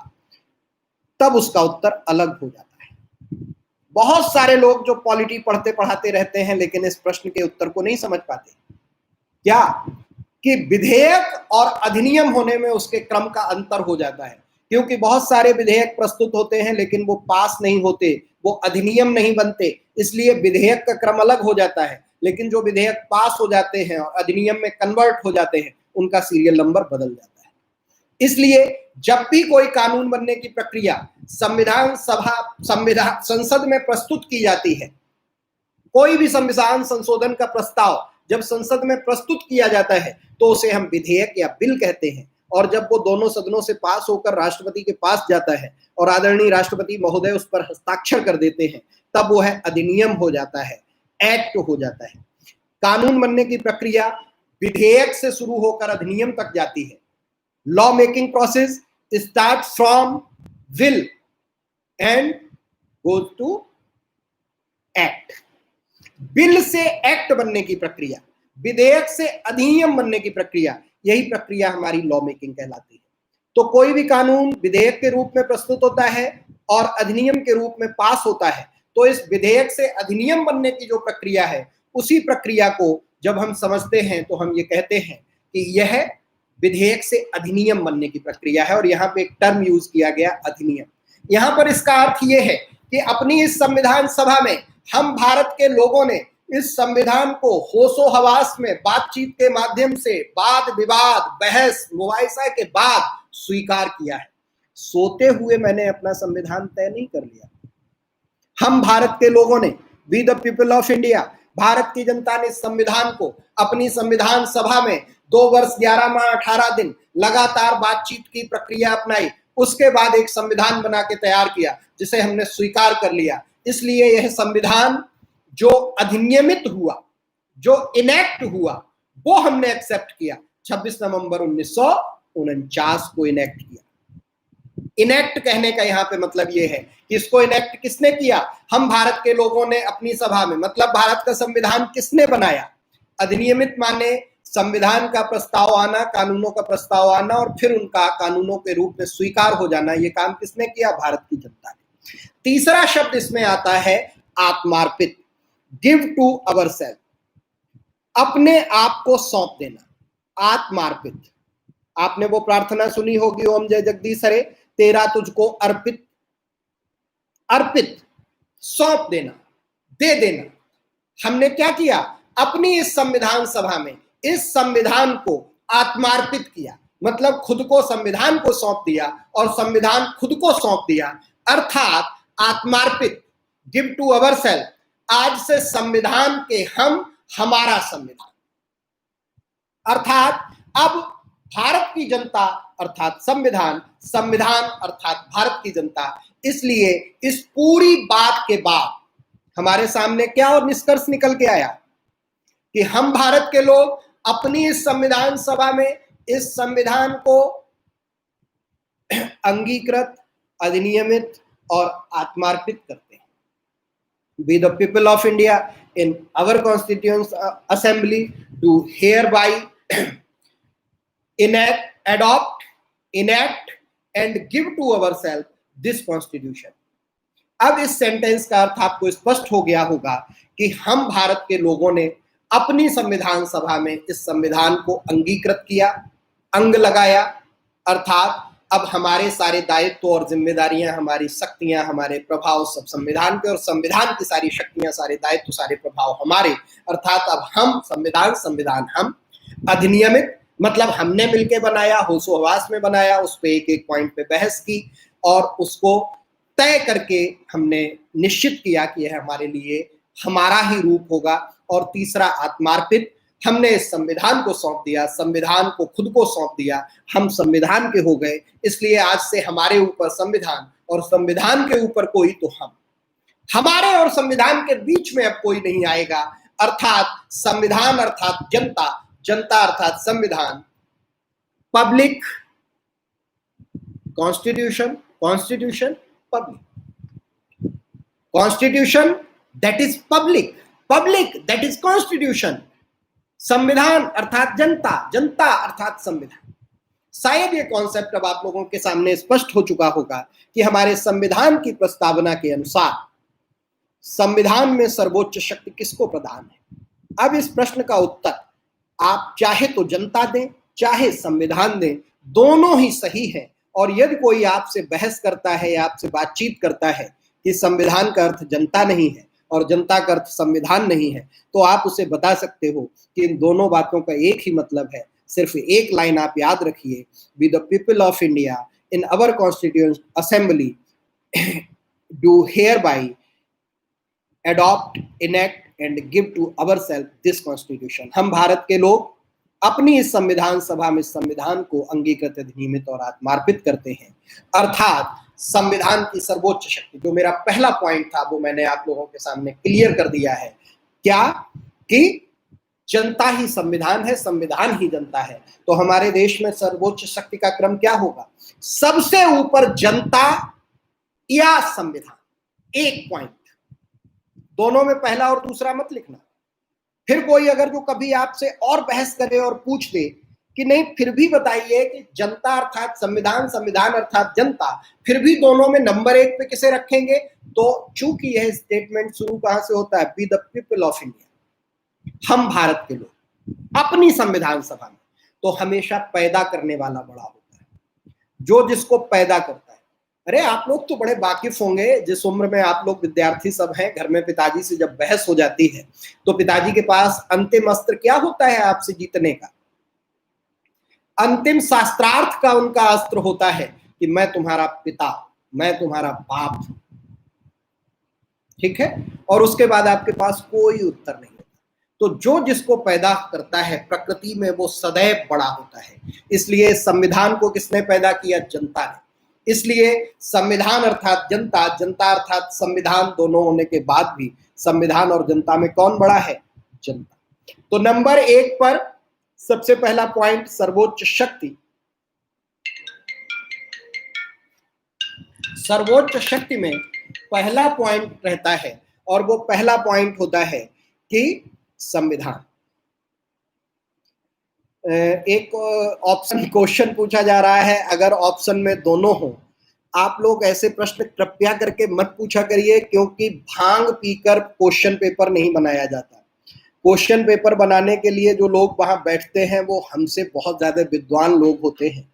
तब उसका उत्तर अलग हो जाता है। बहुत सारे लोग जो पॉलिटी पढ़ते पढ़ाते रहते हैं लेकिन इस प्रश्न के उत्तर को नहीं समझ पाते, क्या कि विधेयक और अधिनियम होने में उसके क्रम का अंतर हो जाता है। क्योंकि बहुत सारे विधेयक प्रस्तुत होते हैं लेकिन वो पास नहीं होते, वो अधिनियम नहीं बनते, इसलिए विधेयक का क्रम अलग हो जाता है। लेकिन जो विधेयक पास हो जाते हैं और अधिनियम में कन्वर्ट हो जाते हैं, उनका सीरियल नंबर बदल जाता है। इसलिए जब भी कोई कानून बनने की प्रक्रिया संसद में प्रस्तुत की जाती है, कोई भी संविधान संशोधन का प्रस्ताव जब संसद में प्रस्तुत किया जाता है तो उसे हम विधेयक या बिल कहते हैं, और जब वो दोनों सदनों से पास होकर राष्ट्रपति के पास जाता है और आदरणीय राष्ट्रपति महोदय उस पर हस्ताक्षर कर देते हैं, तब वो है अधिनियम हो जाता है, एक्ट हो जाता है। कानून बनने की प्रक्रिया विधेयक से शुरू होकर अधिनियम तक जाती है। Law making process start from bill and goes to act. Bill से एक्ट बनने की प्रक्रिया, विधेयक से अधिनियम बनने की प्रक्रिया, यही प्रक्रिया हमारी लॉ मेकिंग कहलाती है। तो कोई भी कानून विधेयक के रूप में प्रस्तुत होता है और अधिनियम के रूप में पास होता है, तो इस विधेयक से अधिनियम बनने की जो प्रक्रिया है, उसी प्रक्रिया को जब हम समझते हैं तो हम ये कहते हैं कि यह विधेयक से अधिनियम बनने की प्रक्रिया है। और यहाँ पे एक टर्म यूज किया गया, अधिनियम। यहाँ पर इसका अर्थ ये है कि अपनी इस संविधान सभा में हम भारत के लोगों ने इस संविधान को होशो हवास में बातचीत के माध्यम से वाद विवाद बहस मुबाहिसा के बाद स्वीकार किया है। सोते हुए मैंने अपना संविधान तय नहीं कर लिया। हम भारत के लोगों ने, we the people of India, Bharat की जनता ने संविधान को अपनी संविधान सभा में 2 वर्ष 11 माह 18 दिन लगातार बातचीत की प्रक्रिया अपनाई। उसके बाद एक संविधान बना के तैयार किया जिसे हमने स्वीकार कर लिया। इसलिए यह संविधान जो अधिनियमित हुआ, जो इनेक्ट हुआ, वो हमने एक्सेप्ट किया। 26 नवंबर 1949 को इनेक्ट किया। इनेक्ट कहने का यहाँ पे मतलब ये है कि इसको इनेक्ट किसने किया? हम भारत के लोगों ने अपनी सभा में। मतलब भारत का संविधान किसने बनाया? अधिनियमित माने संविधान का प्रस्ताव आना, कानूनों का प्रस्ताव आना और फिर उनका कानूनों के रूप में स्वीकार हो जाना। ये काम किसने किया? भारत की जनता ने। तीसरा शब्द इसमें आता है आत्मार्पित, गिव टू अवर सेल्फ, अपने आप को सौंप देना, आत्मार्पित। आपने वो प्रार्थना सुनी होगी, ओम जय जगदीश हरे, तेरा तुझको अर्पित, अर्पित सौंप देना, दे देना। हमने क्या किया, अपनी इस संविधान सभा में इस संविधान को आत्मार्पित किया, मतलब खुद को संविधान को सौंप दिया और संविधान खुद को सौंप दिया, अर्थात आत्मार्पित, गिव टू अवर सेल्फ। आज से संविधान के हम, हमारा संविधान, अर्थात अब भारत की जनता अर्थात संविधान, संविधान अर्थात भारत की जनता। इसलिए इस पूरी बात के बाद हमारे सामने क्या और निष्कर्ष निकल के आया कि हम भारत के लोग अपनी इस संविधान सभा में इस संविधान को अंगीकृत, अधिनियमित और आत्मार्पित करते हैं। We the people of India in our constituent assembly do hereby adopt, enact and give to ourselves this constitution। अब इस सेंटेंस का अर्थ आपको स्पष्ट हो गया होगा कि हम भारत के लोगों ने अपनी संविधान सभा में इस संविधान को अंगीकृत किया, अंग लगाया, अर्थात अब हमारे सारे दायित्व और जिम्मेदारियां, हमारी शक्तियां, हमारे प्रभाव सब संविधान के, और संविधान की सारी शक्तियां, सारे दायित्व, सारे प्रभाव हमारे, अर्थात अब हम संविधान, संविधान हम। अधिनियमित मतलब हमने मिलकर बनाया, होशो हवास में बनाया, उस पे एक एक पॉइंट पे बहस की और उसको तय करके हमने निश्चित किया कि यह हमारे लिए हमारा ही रूप होगा। और तीसरा आत्मार्पित, हमने इस संविधान को सौंप दिया, संविधान को खुद को सौंप दिया, हम संविधान के हो गए। इसलिए आज से हमारे ऊपर संविधान और संविधान के ऊपर कोई तो हम, हमारे और संविधान के बीच में अब कोई नहीं आएगा, अर्थात संविधान अर्थात जनता, जनता अर्थात संविधान, public, constitution, constitution public, constitution that is public, public that is constitution, संविधान अर्थात जनता, जनता अर्थात संविधान। शायद ये कॉन्सेप्ट अब आप लोगों के सामने स्पष्ट हो चुका होगा कि हमारे संविधान की प्रस्तावना के अनुसार संविधान में सर्वोच्च शक्ति किसको प्रदान है। अब इस प्रश्न का उत्तर आप चाहे तो जनता दें, चाहे संविधान दें, दोनों ही सही है। और यदि कोई आपसे बहस करता है या आपसे बातचीत करता है कि संविधान का अर्थ जनता नहीं है और जनता का अर्थ संविधान नहीं है, तो आप उसे बता सकते हो कि इन दोनों बातों का एक ही मतलब है। सिर्फ एक लाइन आप याद रखिए, we the people of India in our constituent assembly do hereby adopt, enact and give to our self this constitution. हम भारत के लोग अपनी इस संविधान सभा में संविधान को अंगीकृत, अधिनियमित और आत्मार्पित करते हैं, अर्थात संविधान की सर्वोच्च शक्ति। जो मेरा पहला पॉइंट था वो मैंने आप लोगों के सामने क्लियर कर दिया है, क्या कि जनता ही संविधान है, संविधान ही जनता है। तो हमारे देश में सर्वोच्च शक्ति का क्रम क्या होगा, सबसे ऊपर जनता या संविधान। एक पॉइंट, दोनों में पहला और दूसरा मत लिखना। फिर कोई अगर जो कभी आपसे और बहस करे और पूछ दे कि नहीं फिर भी बताइए कि जनता अर्थात संविधान, संविधान अर्थात जनता, फिर भी दोनों में नंबर एक पे किसे रखेंगे, तो चूंकि यह स्टेटमेंट शुरू कहां से होता है, be the people of India, हम भारत के लोग अपनी संविधान सभा में, तो हमेशा पैदा करने वाला बड़ा होता है, जो जिसको पैदा करता है। अरे आप लोग तो बड़े वाकिफ होंगे, जिस उम्र में आप लोग विद्यार्थी सब हैं, घर में पिताजी से जब बहस हो जाती है तो पिताजी के पास अंतिम अस्त्र क्या होता है आपसे जीतने का, अंतिम शास्त्रार्थ का उनका अस्त्र होता है कि मैं तुम्हारा पिता, मैं तुम्हारा बाप, ठीक है। और उसके बाद आपके पास कोई उत्तर नहीं होता। तो जो जिसको पैदा करता है प्रकृति में वो सदैव बड़ा होता है। इसलिए संविधान को किसने पैदा किया, जनता ने। इसलिए संविधान अर्थात जनता, जनता अर्थात संविधान, दोनों होने के बाद भी संविधान और जनता में कौन बड़ा है, जनता। तो नंबर एक पर सबसे पहला पॉइंट सर्वोच्च शक्ति, सर्वोच्च शक्ति में पहला पॉइंट रहता है और वो पहला पॉइंट होता है कि संविधान। एक ऑप्शन क्वेश्चन पूछा जा रहा है, अगर ऑप्शन में दोनों हो, आप लोग ऐसे प्रश्न कृपया करके मत पूछा करिए, क्योंकि भांग पीकर क्वेश्चन पेपर नहीं बनाया जाता। क्वेश्चन पेपर बनाने के लिए जो लोग वहां बैठते हैं वो हमसे बहुत ज्यादा विद्वान लोग होते हैं।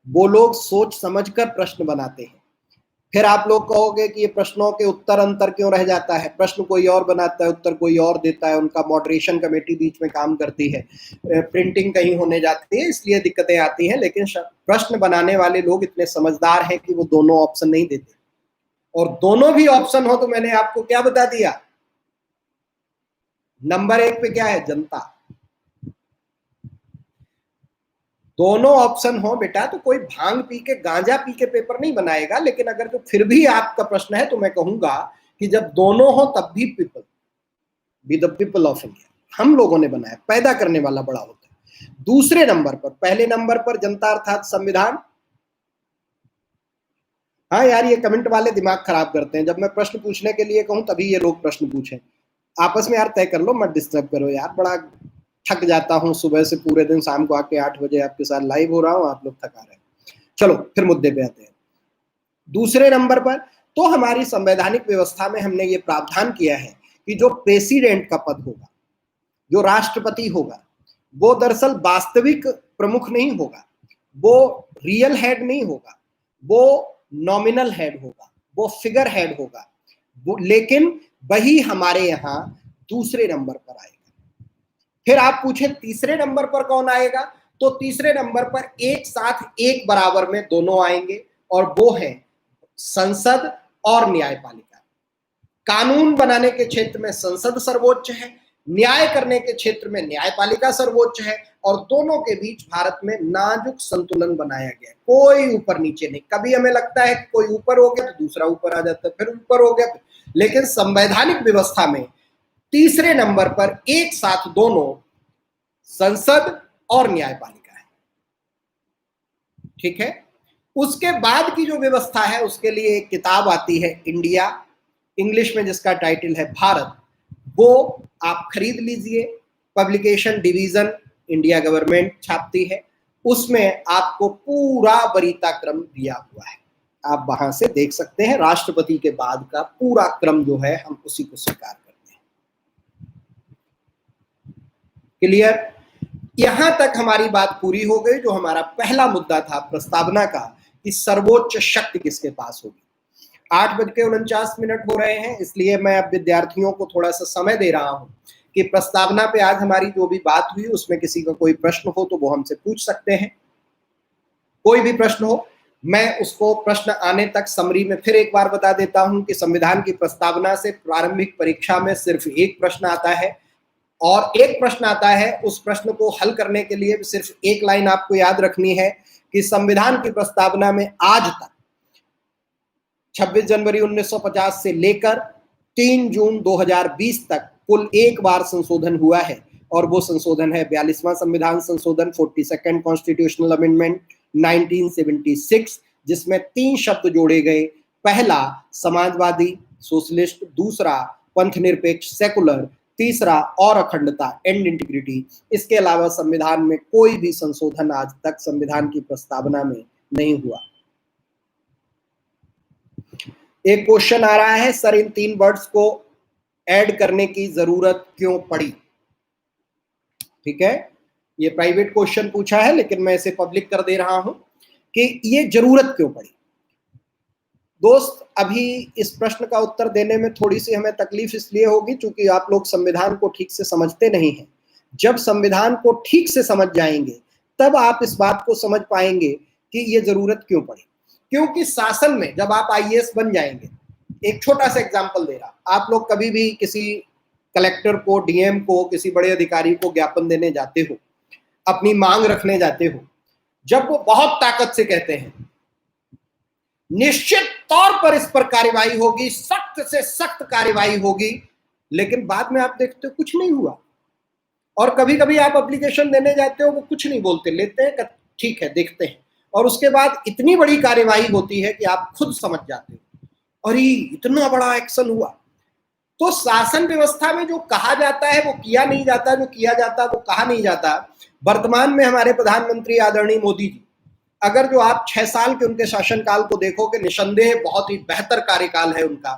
वो लोग सोच समझकर प्रश्न बनाते हैं। फिर आप लोग कहोगे कि ये प्रश्नों के उत्तर अंतर क्यों रह जाता है, प्रश्न कोई और बनाता है, उत्तर कोई और देता है, उनका मॉडरेशन कमेटी बीच में काम करती है, प्रिंटिंग कहीं होने जाती है, इसलिए दिक्कतें आती हैं। लेकिन प्रश्न बनाने वाले लोग इतने समझदार हैं कि वो दोनों ऑप्शन नहीं देते, और दोनों भी ऑप्शन हो तो मैंने आपको क्या बता दिया, नंबर 1 पे क्या है, जनता। दोनों ऑप्शन हो बेटा तो कोई भांग पी के गांजा पी के पेपर नहीं बनाएगा। लेकिन अगर तो फिर भी आपका प्रश्न है तो मैं कहूंगा कि जब दोनों हो तब भी people, be the people of India, हम लोगों ने बनाया, पैदा करने वाला बड़ा होता है। दूसरे नंबर पर, पहले नंबर पर जनता अर्थात संविधान। हाँ यार, ये कमेंट वाले दिमाग खराब करते हैं, जब मैं प्रश्न पूछने के लिए कहूं तभी ये लोग प्रश्न पूछें। आपस में यार तय कर लो, मत डिस्टर्ब करो यार, बड़ा थक जाता हूं सुबह से पूरे दिन, शाम को आके 8 बजे आपके साथ लाइव हो रहा हूं, आप लोग थका रहे हैं। चलो फिर मुद्दे पे आते हैं। दूसरे नंबर पर तो हमारी संवैधानिक व्यवस्था में हमने ये प्रावधान किया है कि जो प्रेसिडेंट का पद होगा, जो राष्ट्रपति होगा, वो दरअसल वास्तविक प्रमुख नहीं होगा, वो रियल हेड नहीं होगा, वो नॉमिनल हेड होगा, वो फिगर हेड होगा, लेकिन वही हमारे यहाँ दूसरे नंबर पर आएगा। फिर आप पूछे तीसरे नंबर पर कौन आएगा, तो तीसरे नंबर पर एक साथ एक बराबर में दोनों आएंगे, और वो है संसद और न्यायपालिका। कानून बनाने के क्षेत्र में संसद सर्वोच्च है, न्याय करने के क्षेत्र में न्यायपालिका सर्वोच्च है, और दोनों के बीच भारत में नाजुक संतुलन बनाया गया, कोई ऊपर नीचे नहीं। कभी हमें लगता है कि कोई ऊपर हो गया तो दूसरा ऊपर आ जाता है, फिर ऊपर हो गया, लेकिन संवैधानिक व्यवस्था में तीसरे नंबर पर एक साथ दोनों संसद और न्यायपालिका है। ठीक है, उसके बाद की जो व्यवस्था है उसके लिए एक किताब आती है इंडिया, इंग्लिश में जिसका टाइटल है भारत, वो आप खरीद लीजिए। पब्लिकेशन डिवीजन इंडिया गवर्नमेंट छापती है, उसमें आपको पूरा वरीयता क्रम दिया हुआ है, आप वहां से देख सकते हैं। राष्ट्रपति के बाद का पूरा क्रम जो है हम उसी को स्वीकार करते हैं। क्लियर? यहां तक हमारी बात पूरी हो गई। जो हमारा पहला मुद्दा था प्रस्तावना का कि सर्वोच्च शक्ति किसके पास होगी। 8:49 हो रहे हैं, इसलिए मैं अब विद्यार्थियों को थोड़ा सा समय दे रहा हूं कि प्रस्तावना पे आज हमारी जो भी बात हुई उसमें किसी का कोई प्रश्न हो तो वो हमसे पूछ सकते हैं। कोई भी प्रश्न हो, मैं उसको प्रश्न आने तक समरी में फिर एक बार बता देता हूं कि संविधान की प्रस्तावना से प्रारंभिक परीक्षा में सिर्फ एक प्रश्न आता है, और एक प्रश्न आता है, उस प्रश्न को हल करने के लिए सिर्फ एक लाइन आपको याद रखनी है कि संविधान की प्रस्तावना में आज तक 26 जनवरी 1950 से लेकर 3 जून 2020 तक कुल एक बार संशोधन हुआ है, और वो संशोधन है 42वां संविधान संशोधन, 42nd कॉन्स्टिट्यूशनल अमेंडमेंट 1976, जिसमें 3 शब्द जोड़े गए। पहला समाजवादी सोशलिस्ट, दूसरा पंथनिरपेक्ष सेकुलर, तीसरा और अखंडता एंड इंटीग्रिटी। इसके अलावा संविधान में कोई भी संशोधन आज तक संविधान की प्रस्तावना में नहीं हुआ। एक क्वेश्चन आ रहा है, सर इन 3 वर्ड्स को ऐड करने की जरूरत क्यों पड़ी? ठीक है, ये प्राइवेट क्वेश्चन पूछा है लेकिन मैं इसे पब्लिक कर दे रहा हूं कि ये जरूरत क्यों पड़ी। दोस्त, अभी इस प्रश्न का उत्तर देने में थोड़ी सी हमें तकलीफ इसलिए होगी क्योंकि आप लोग संविधान को ठीक से समझते नहीं हैं। जब संविधान को ठीक से समझ जाएंगे तब आप इस बात को समझ पाएंगे कि ये जरूरत क्यों पड़ी। क्योंकि शासन में जब आप आईएएस बन जाएंगे, एक छोटा सा एग्जाम्पल दे रहा, आप लोग कभी भी किसी कलेक्टर को, डीएम को, किसी बड़े अधिकारी को ज्ञापन देने जाते हो, अपनी मांग रखने जाते हो, जब वो बहुत ताकत से कहते हैं निश्चित तौर पर इस पर कार्रवाई होगी, सख्त से सख्त कार्रवाई होगी, लेकिन बाद में आप देखते हो कुछ नहीं हुआ। और कभी कभी आप एप्लीकेशन देने जाते हो, वो कुछ नहीं बोलते, लेते हैं ठीक है देखते हैं, और उसके बाद इतनी बड़ी कार्रवाई होती है कि आप खुद समझ जाते हो अरे इतना बड़ा एक्शन हुआ। तो शासन व्यवस्था में जो कहा जाता है वो किया नहीं जाता, जो किया जाता है वो कहा नहीं जाता। वर्तमान में हमारे प्रधानमंत्री आदरणीय मोदी जी, अगर जो आप 6 साल के उनके शासनकाल को देखोगे, निसंदेह बहुत ही बेहतर कार्यकाल है उनका।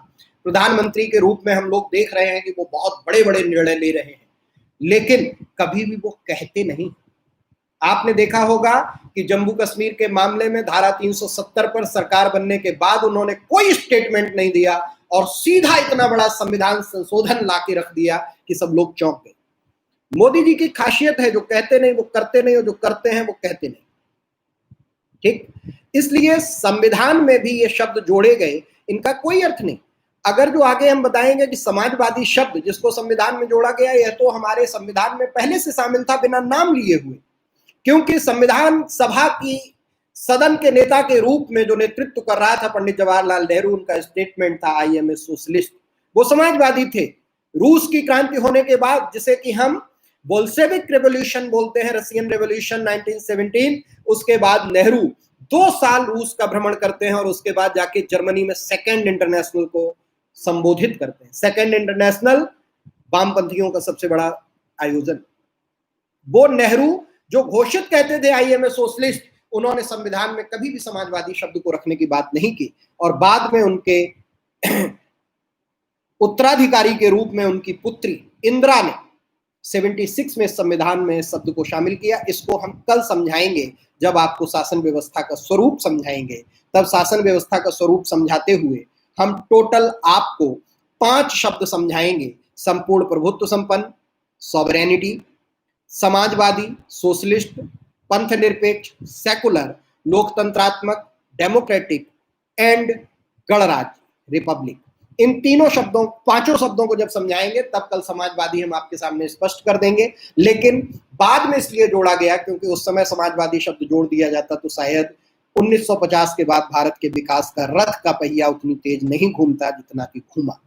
प्रधानमंत्री के रूप में हम लोग देख रहे हैं कि वो बहुत बड़े बड़े निर्णय ले रहे हैं, लेकिन कभी भी वो कहते नहीं। आपने देखा होगा कि जम्मू कश्मीर के मामले में धारा 370 पर सरकार बनने के बाद उन्होंने कोई स्टेटमेंट नहीं दिया और सीधा इतना बड़ा संविधान संशोधन ला के रख दिया कि सब लोग चौंक गए। मोदी जी की खासियत है, जो कहते नहीं वो करते नहीं, और जो करते हैं वो कहते नहीं। ठीक, इसलिए संविधान में भी ये शब्द जोड़े गए, इनका कोई अर्थ नहीं। अगर जो आगे हम बताएंगे कि समाजवादी शब्द जिसको संविधान में जोड़ा गया, यह तो हमारे संविधान में पहले से शामिल था बिना नाम लिए हुए, क्योंकि संविधान सभा की सदन के नेता के रूप में जो नेतृत्व कर रहा था पंडित जवाहरलाल नेहरू, उनका स्टेटमेंट था आई एम ए सोशलिस्ट। वो समाजवादी थे। रूस की क्रांति होने के बाद, जिसे कि हम बोल्शेविक रेवोल्यूशन बोलते हैं, रशियन रेवोल्यूशन 1917, उसके बाद नेहरू 2 साल रूस का भ्रमण करते हैं और उसके बाद जाके जर्मनी में सेकेंड इंटरनेशनल को संबोधित करते हैं। सेकेंड इंटरनेशनल वामपंथियों का सबसे बड़ा आयोजन। वो नेहरू जो घोषित कहते थे आई एम ए सोशलिस्ट, उन्होंने संविधान में कभी भी समाजवादी शब्द को रखने की बात नहीं की, और बाद में उनके उत्तराधिकारी के रूप में उनकी पुत्री इंदिरा ने 76 में संविधान में शब्द को शामिल किया। इसको हम कल समझाएंगे, जब आपको शासन व्यवस्था का स्वरूप समझाएंगे। तब शासन व्यवस्था का स्वरूप समझाते हुए हम टोटल आपको 5 शब्द समझाएंगे: संपूर्ण प्रभुत्व संपन्न, सॉवरेनिटी, समाजवादी सोशलिस्ट, पंथ निरपेक्ष सेकुलर, लोकतंत्रात्मक डेमोक्रेटिक एंड गणराज्य रिपब्लिक। इन तीनों शब्दों, 5 शब्दों को जब समझाएंगे तब कल समाजवादी हम आपके सामने स्पष्ट कर देंगे। लेकिन बाद में इसलिए जोड़ा गया क्योंकि उस समय समाजवादी शब्द जोड़ दिया जाता तो शायद 1950 के बाद भारत के विकास का रथ का पहिया उतनी तेज नहीं घूमता जितना कि घूमा।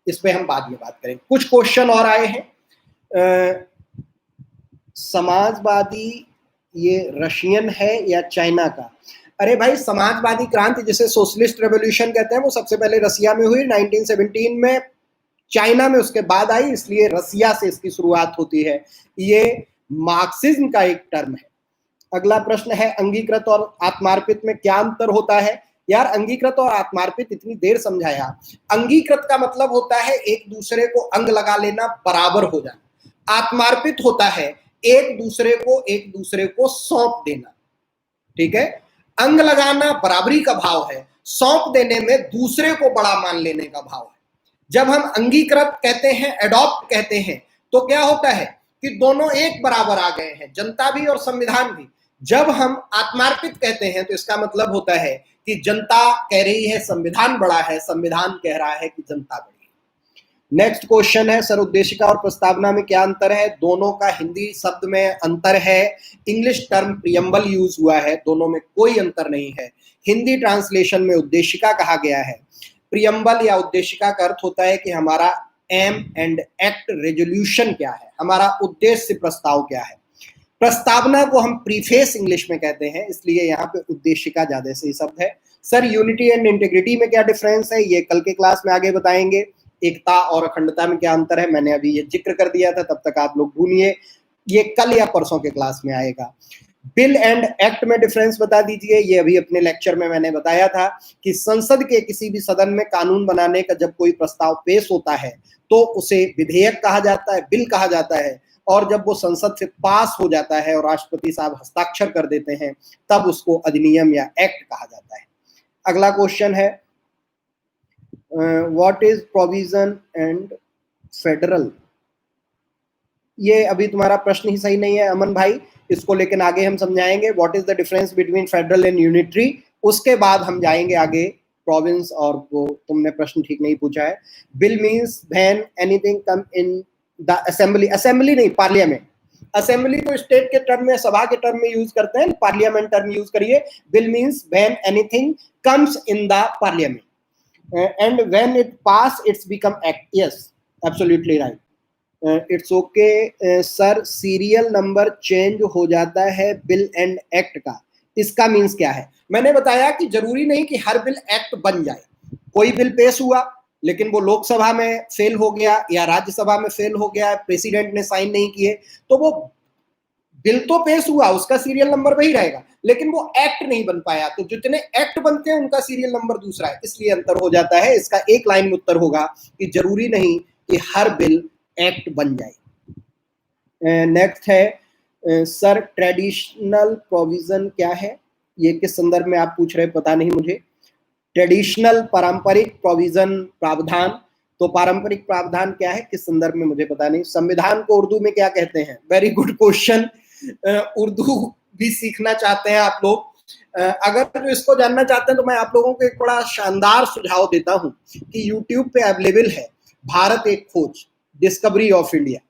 इस पे हम बाद में बात करेंगे। कुछ क्वेश्चन और आए हैं। समाजवादी ये रशियन है या चाइना का? अरे भाई, समाजवादी क्रांति जिसे सोशलिस्ट रेवोल्यूशन कहते हैं, वो सबसे पहले रसिया में हुई 1917 में, चाइना में उसके बाद आई, इसलिए रसिया से इसकी शुरुआत होती है। ये मार्क्सिज्म का एक टर्म है। अगला प्रश्न है, अंगीकृत और आत्मार्पित में क्या अंतर होता है? यार, अंगीकृत और आत्मार्पित इतनी देर समझाया। अंगीकृत का मतलब होता है एक दूसरे को अंग लगा लेना, बराबर हो जाना। आत्मार्पित होता है एक दूसरे को सौंप देना। ठीक है, अंग लगाना बराबरी का भाव है, सौंप देने में दूसरे को बड़ा मान लेने का भाव है। जब हम अंगीकृत कहते हैं, एडॉप्ट कहते हैं, तो क्या होता है कि दोनों एक बराबर आ गए हैं, जनता भी और संविधान भी। जब हम आत्मार्पित कहते हैं तो इसका मतलब होता है कि जनता कह रही है संविधान बड़ा है, संविधान कह रहा है कि जनता बड़ी है। नेक्स्ट क्वेश्चन है, सर उद्देशिका और प्रस्तावना में क्या अंतर है? दोनों का हिंदी शब्द में अंतर है, इंग्लिश टर्म प्रियम्बल यूज हुआ है, दोनों में कोई अंतर नहीं है। हिंदी ट्रांसलेशन में उद्देशिका कहा गया है। प्रियम्बल या उद्देशिका का अर्थ होता है कि हमारा एम एंड एक्ट रेजोल्यूशन क्या है, हमारा उद्देश्य प्रस्ताव क्या है। प्रस्तावना को हम प्रीफेस इंग्लिश में कहते हैं, इसलिए यहाँ पे उद्देशिका ज्यादा सही शब्द है। सर यूनिटी एंड इंटीग्रिटी में क्या डिफरेंस है? ये कल के क्लास में आगे बताएंगे। एकता और अखंडता में क्या अंतर है, मैंने अभी ये जिक्र कर दिया था, तब तक आप लोग भूलिए, ये कल या परसों के क्लास में आएगा। बिल एंड एक्ट में डिफरेंस बता दीजिए। ये अभी अपने लेक्चर में मैंने बताया था कि संसद के किसी भी सदन में कानून बनाने का जब कोई प्रस्ताव पेश होता है तो उसे विधेयक कहा जाता है, बिल कहा जाता है, और जब वो संसद से पास हो जाता है और राष्ट्रपति साहब हस्ताक्षर कर देते हैं तब उसको अधिनियम या एक्ट कहा जाता है। अगला क्वेश्चन है, what is provision and federal? ये अभी तुम्हारा प्रश्न ही सही नहीं है अमन भाई, इसको लेकिन आगे हम समझाएंगे। What is the difference between federal and unitary, उसके बाद हम जाएंगे आगे प्रोविंस, और वो तुमने प्रश्न ठीक नहीं पूछा है। Bill means when anything come in the assembly, assembly नहीं पार्लियामेंट, असेंबली तो स्टेट के टर्म में, सभा के टर्म में यूज करते हैं, पार्लियामेंट टर्म यूज करिए। Bill means when anything comes in the parliament and when it pass it's become act. Yes, absolutely right. It's okay. Sir serial number change हो जाता है बिल एंड एक्ट का, इसका means क्या है? मैंने बताया कि जरूरी नहीं कि हर बिल एक्ट बन जाए। कोई बिल पेश हुआ लेकिन वो लोकसभा में फेल हो गया या राज्यसभा में फेल हो गया, प्रेसिडेंट ने साइन नहीं किए, तो वो बिल तो पेश हुआ, उसका सीरियल नंबर वही रहेगा, लेकिन वो एक्ट नहीं बन पाया। तो जितने एक्ट बनते हैं उनका सीरियल नंबर दूसरा है, इसलिए अंतर हो जाता है। इसका एक लाइन में उत्तर होगा कि जरूरी नहीं कि हर बिल एक्ट बन जाए। नेक्स्ट है सर, ट्रेडिशनल प्रोविजन क्या है? ये किस संदर्भ में आप पूछ रहे हैं, पता नहीं मुझे। ट्रेडिशनल, पारंपरिक, प्रोविजन, प्रावधान। तो पारंपरिक प्रावधान क्या है, किस संदर्भ में, मुझे पता नहीं। संविधान को उर्दू में क्या कहते हैं? Very good question. उर्दू भी सीखना चाहते हैं आप लोग, अगर जो इसको जानना चाहते हैं तो मैं आप लोगों को एक बड़ा शानदार सुझाव देता हूं कि यूट्यूब पे अवेलेबल है भारत एक खोज, डिस्कवरी ऑफ इंडिया।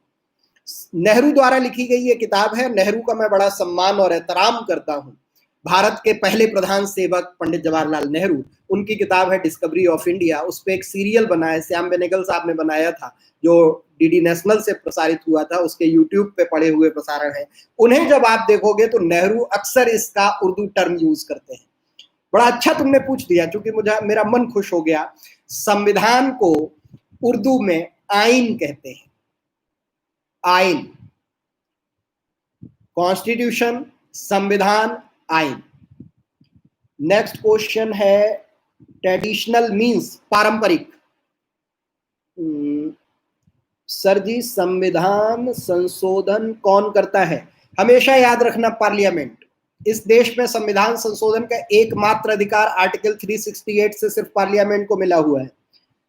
नेहरू द्वारा लिखी गई ये किताब है। नेहरू का मैं बड़ा सम्मान और एहतराम करता हूं। भारत के पहले प्रधान सेवक पंडित जवाहरलाल नेहरू, उनकी किताब है डिस्कवरी ऑफ इंडिया। उस पर एक सीरियल बना है, श्याम बेनेगल साहब ने बनाया था, जो डीडी नेशनल से प्रसारित हुआ था, उसके यूट्यूब पे पड़े हुए प्रसारण है। उन्हें जब आप देखोगे तो नेहरू अक्सर इसका उर्दू टर्म यूज करते हैं। बड़ा अच्छा तुमने पूछ दिया, क्योंकि मुझे मेरा मन खुश हो गया। संविधान को उर्दू में आइन कहते हैं, आइन। कॉन्स्टिट्यूशन, संविधान, आइन। नेक्स्ट क्वेश्चन है ट्रेडिशनल मींस पारंपरिक। सर जी, संविधान संशोधन कौन करता है? हमेशा याद रखना, पार्लियामेंट। इस देश में संविधान संशोधन का एकमात्र अधिकार आर्टिकल 368 से सिर्फ पार्लियामेंट को मिला हुआ है।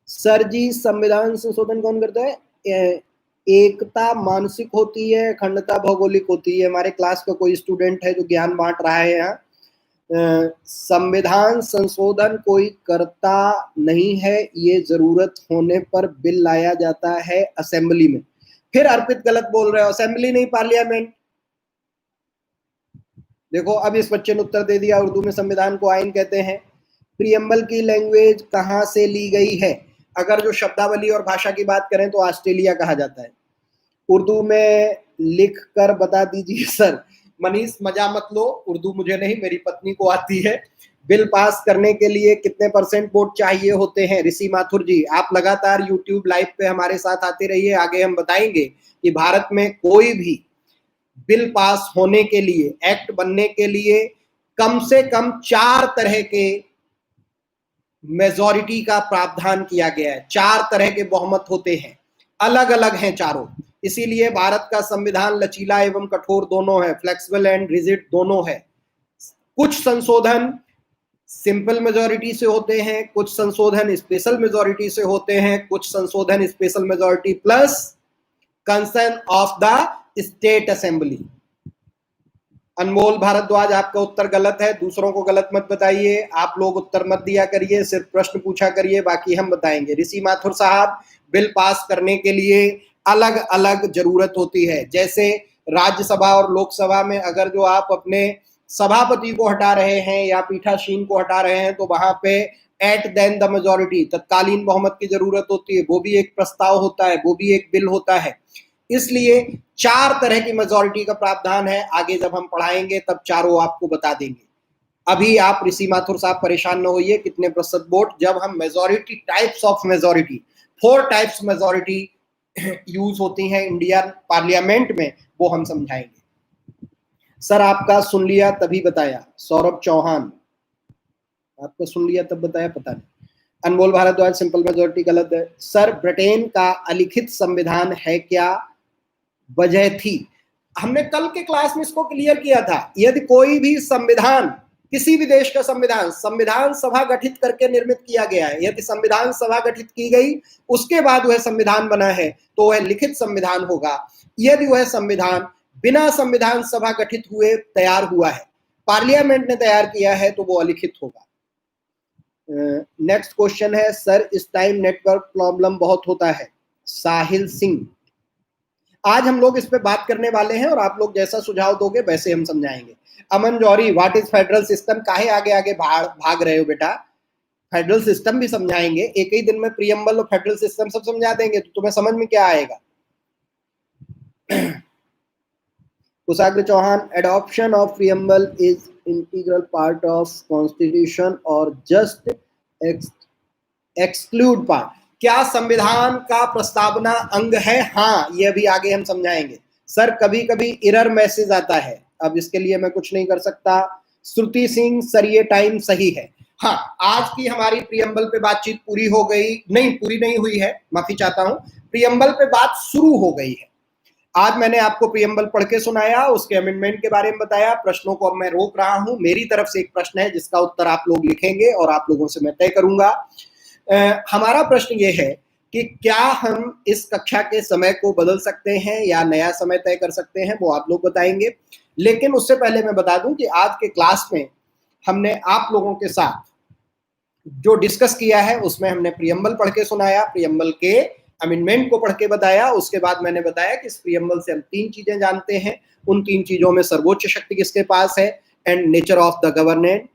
सर जी, संविधान संशोधन कौन करता है? एकता मानसिक होती है, अखंडता भौगोलिक होती है। हमारे क्लास का कोई स्टूडेंट है जो ज्ञान बांट रहा है यहाँ। संविधान संशोधन कोई करता नहीं है, ये जरूरत होने पर बिल लाया जाता है असेंबली में। फिर अर्पित गलत बोल रहे हो, असेंबली नहीं पार्लियामेंट। देखो, अब इस बच्चे ने उत्तर दे दिया, उर्दू में संविधान को आइन कहते हैं। प्रियम्बल की लैंग्वेज कहाँ से ली गई है? अगर जो शब्दावली और भाषा की बात करें तो ऑस्ट्रेलिया कहा जाता है। उर्दू में लिख कर बता दीजिए सर। मनीष, मजा मत लो, उर्दू मुझे नहीं, मेरी पत्नी को आती है। बिल पास करने के लिए कितने % वोट चाहिए होते हैं? ऋषि माथुर जी, आप लगातार यूट्यूब लाइव पे हमारे साथ आते रहिए, आगे हम बताएंगे कि भारत में कोई भी बिल पास होने के लिए, एक्ट बनने के लिए कम से कम 4 तरह के मेजॉरिटी का प्रावधान किया गया है। 4 तरह के बहुमत होते हैं, अलग अलग हैं चारों। इसीलिए भारत का संविधान लचीला एवं कठोर दोनों है, फ्लेक्सिबल एंड रिजिड दोनों है। कुछ संशोधन सिंपल मेजॉरिटी से होते हैं, कुछ संशोधन स्पेशल मेजॉरिटी से होते हैं, कुछ संशोधन special majority plus concern of the state assembly. Anmol Bhardwaj, आपका उत्तर गलत है, दूसरों को गलत मत बताइए। आप लोग उत्तर मत दिया करिए, सिर्फ प्रश्न पूछा करिए, बाकी हम बताएंगे। ऋषि माथुर साहब, बिल पास करने के लिए अलग अलग जरूरत होती है। जैसे राज्यसभा और लोकसभा में अगर जो आप अपने सभापति को हटा रहे हैं या पीठासीन को हटा रहे हैं तो वहां पे एट देन द मेजॉरिटी, तत्कालीन बहुमत की जरूरत होती है। वो भी एक प्रस्ताव होता है, वो भी एक बिल होता है। इसलिए 4 तरह की मेजॉरिटी का प्रावधान है। आगे जब हम पढ़ाएंगे तब चारों आपको बता देंगे। अभी आप ऋषि माथुर साहब परेशान न होइए कितने % वोट, जब हम majority, types of majority, 4 types majority use होती हैं इंडियन पार्लियामेंट में, वो हम समझाएंगे। सर, आपका सुन लिया तभी बताया। सौरभ चौहान, आपका सुन लिया तब बताया, पता नहीं। अनमोल भारद्वाज, सिंपल मेजॉरिटी गलत है। सर, ब्रिटेन का अलिखित संविधान है क्या? वजह थी। हमने कल के क्लास में इसको क्लियर किया था। यदि कोई भी संविधान, किसी भी देश का संविधान, संविधान सभा गठित करके निर्मित किया गया है, यदि संविधान सभा गठित की गई उसके बाद वह संविधान बना है तो वह लिखित संविधान होगा। यदि वह संविधान बिना संविधान सभा गठित हुए तैयार हुआ है, पार्लियामेंट ने तैयार किया है, तो वो अलिखित होगा। नेक्स्ट क्वेश्चन है सर, इस टाइम नेटवर्क प्रॉब्लम बहुत होता है। साहिल सिंह, आज हम लोग इस पे बात करने वाले हैं और आप लोग जैसा सुझाव दोगे वैसे हम समझाएंगे। अमन जौहरी, व्हाट इज फेडरल सिस्टम? काहे आगे आगे भाग रहे हो बेटा? फेडरल सिस्टम भी समझाएंगे, एक ही दिन में प्रियम्बल और फेडरल सिस्टम सब समझा देंगे, तो तुम्हें समझ में क्या आएगा? Kushagra Chauhan, adoption of preamble is integral part of constitution और जस्ट एक्सक्लूड पार्ट। क्या संविधान का प्रस्तावना अंग है? हाँ, ये भी आगे हम समझाएंगे। सर कभी कभी एरर मैसेज आता है, अब इसके लिए मैं कुछ नहीं कर सकता। श्रुति सिंह, सर ये टाइम सही है। हाँ, आज की हमारी प्रियम्बल पे बातचीत पूरी हो गई, नहीं पूरी नहीं हुई है, माफी चाहता हूं, प्रियम्बल पे बात शुरू हो गई है। आज मैंने आपको प्रियम्बल पढ़ के सुनाया, उसके अमेंडमेंट के बारे में बताया, प्रश्नों को अब मैं रोक रहा हूं। मेरी तरफ से एक प्रश्न है जिसका उत्तर आप लोग लिखेंगे और आप लोगों से मैं तय करूंगा। हमारा प्रश्न ये है कि क्या हम इस कक्षा के समय को बदल सकते हैं या नया समय तय कर सकते हैं, वो आप लोग बताएंगे। लेकिन उससे पहले मैं बता दूं कि आज के क्लास में हमने आप लोगों के साथ जो डिस्कस किया है उसमें हमने प्रियम्बल पढ़ के सुनाया, प्रियम्बल के अमेंडमेंट को पढ़ के बताया। उसके बाद मैंने बताया कि इस प्रियम्बल से हम 3 चीजें जानते हैं। उन 3 चीजों में सर्वोच्च शक्ति किसके पास है, and nature of the governance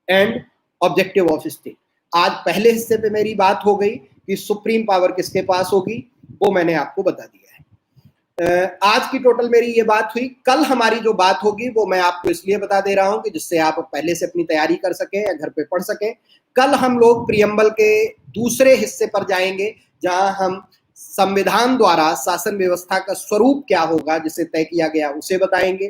and objective of state. आज पहले हिस्से पे मेरी बात हो गई कि सुप्रीम पावर किसके पास होगी, वो मैंने आपको बता दिया है। आज की टोटल मेरी ये बात हुई। कल हमारी जो बात होगी वो मैं आपको इसलिए बता दे रहा हूं कि जिससे आप पहले से अपनी तैयारी कर सकें या घर पे पढ़ सकें। कल हम लोग प्रियम्बल के दूसरे हिस्से पर जाएंगे जहां हम संविधान द्वारा शासन व्यवस्था का स्वरूप क्या होगा जिसे तय किया गया उसे बताएंगे।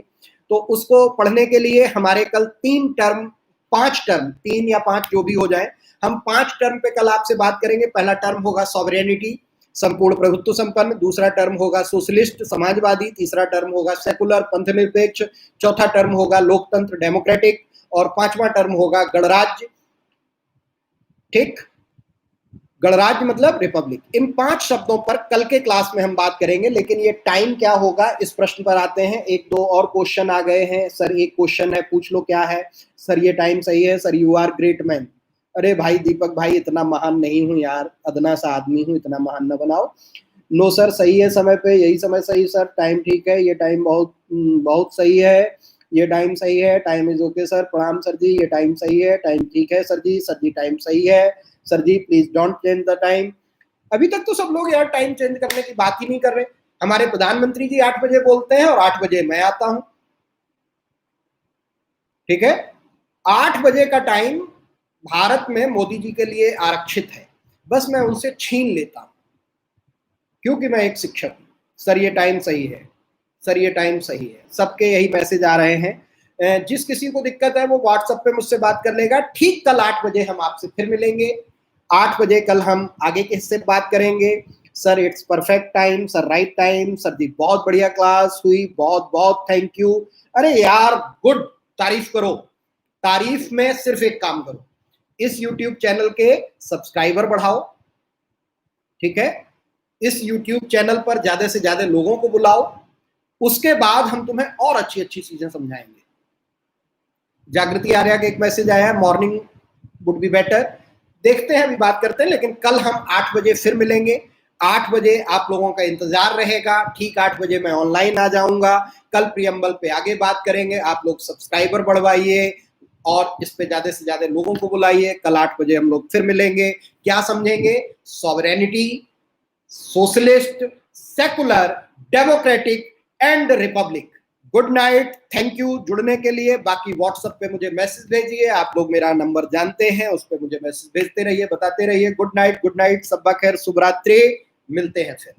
तो उसको पढ़ने के लिए हमारे कल 3 टर्म 5 टर्म 3 या 5 जो भी हो जाए, हम 5 टर्म पे कल आपसे बात करेंगे। पहला टर्म होगा सॉवरेनिटी, संपूर्ण प्रभुत्व संपन्न। दूसरा टर्म होगा सोशलिस्ट, समाजवादी। तीसरा टर्म होगा सेकुलर, पंथनिरपेक्ष। चौथा टर्म होगा लोकतंत्र, डेमोक्रेटिक। और 5वां टर्म होगा गणराज्य। ठीक, गणराज्य मतलब रिपब्लिक। इन 5 शब्दों पर कल के क्लास में हम बात करेंगे। लेकिन ये टाइम क्या होगा, इस प्रश्न पर आते हैं। 1-2 और क्वेश्चन आ गए हैं। सर एक क्वेश्चन है, पूछ लो क्या है। सर ये टाइम सही है। Sir you are great man. अरे भाई दीपक भाई, इतना महान नहीं हूं यार, अदना सा आदमी हूं, इतना महान न बनाओ। नो सर सही है, समय पे यही समय सही। सर टाइम ठीक है, ये टाइम बहुत बहुत सही है, ये टाइम सही है, टाइम इज ओके सर। प्रणाम सर जी, ये टाइम सही है, टाइम ठीक है sir ji. Sir ji time सही है sir ji, please don't change the time. अभी तक तो सब लोग यार टाइम चेंज करने की बात ही नहीं कर रहे। हमारे प्रधानमंत्री जी 8 बजे बोलते हैं और 8 बजे मैं आता हूं। ठीक है, 8 बजे का टाइम भारत में मोदी जी के लिए आरक्षित है, बस मैं उनसे छीन लेता हूं क्योंकि मैं एक शिक्षक हूं। सर ये टाइम सही है, सर ये टाइम सही है। सबके यही मैसेज आ रहे हैं। जिस किसी को दिक्कत है वो व्हाट्सएप पे मुझसे बात कर लेगा। ठीक कल 8 बजे हम आपसे फिर मिलेंगे। 8 बजे कल हम आगे के हिस्से बात करेंगे। Sir it's perfect time, sir right time. Sir ji बहुत बढ़िया क्लास हुई, बहुत बहुत थैंक यू। अरे यार गुड, तारीफ करो। तारीफ में सिर्फ एक काम करो, इस YouTube चैनल के सब्सक्राइबर बढ़ाओ। ठीक है, इस YouTube चैनल पर ज्यादा से ज्यादा लोगों को बुलाओ। उसके बाद हम तुम्हें और अच्छी अच्छी चीजें समझाएंगे। जागृति आर्या का एक मैसेज आया, मॉर्निंग वुड बी बेटर। देखते हैं, अभी बात करते हैं। लेकिन कल हम 8 बजे फिर मिलेंगे। 8 बजे आप लोगों का इंतजार रहेगा। ठीक 8 बजे मैं ऑनलाइन आ जाऊंगा। कल प्रियम्बल पे आगे बात करेंगे। आप लोग सब्सक्राइबर बढ़वाइए और इस पे ज्यादा से ज्यादा लोगों को बुलाइए। कल 8 बजे हम लोग फिर मिलेंगे। क्या समझेंगे? Sovereignty, socialist, secular, democratic and Republic. Good night, thank you जुड़ने के लिए। बाकी व्हाट्सएप पे मुझे मैसेज भेजिए, आप लोग मेरा नंबर जानते हैं, उस पर मुझे मैसेज भेजते रहिए, बताते रहिए। गुड नाइट, गुड नाइट, सब्बा खैर, शुभ रात्रि, मिलते हैं फिर।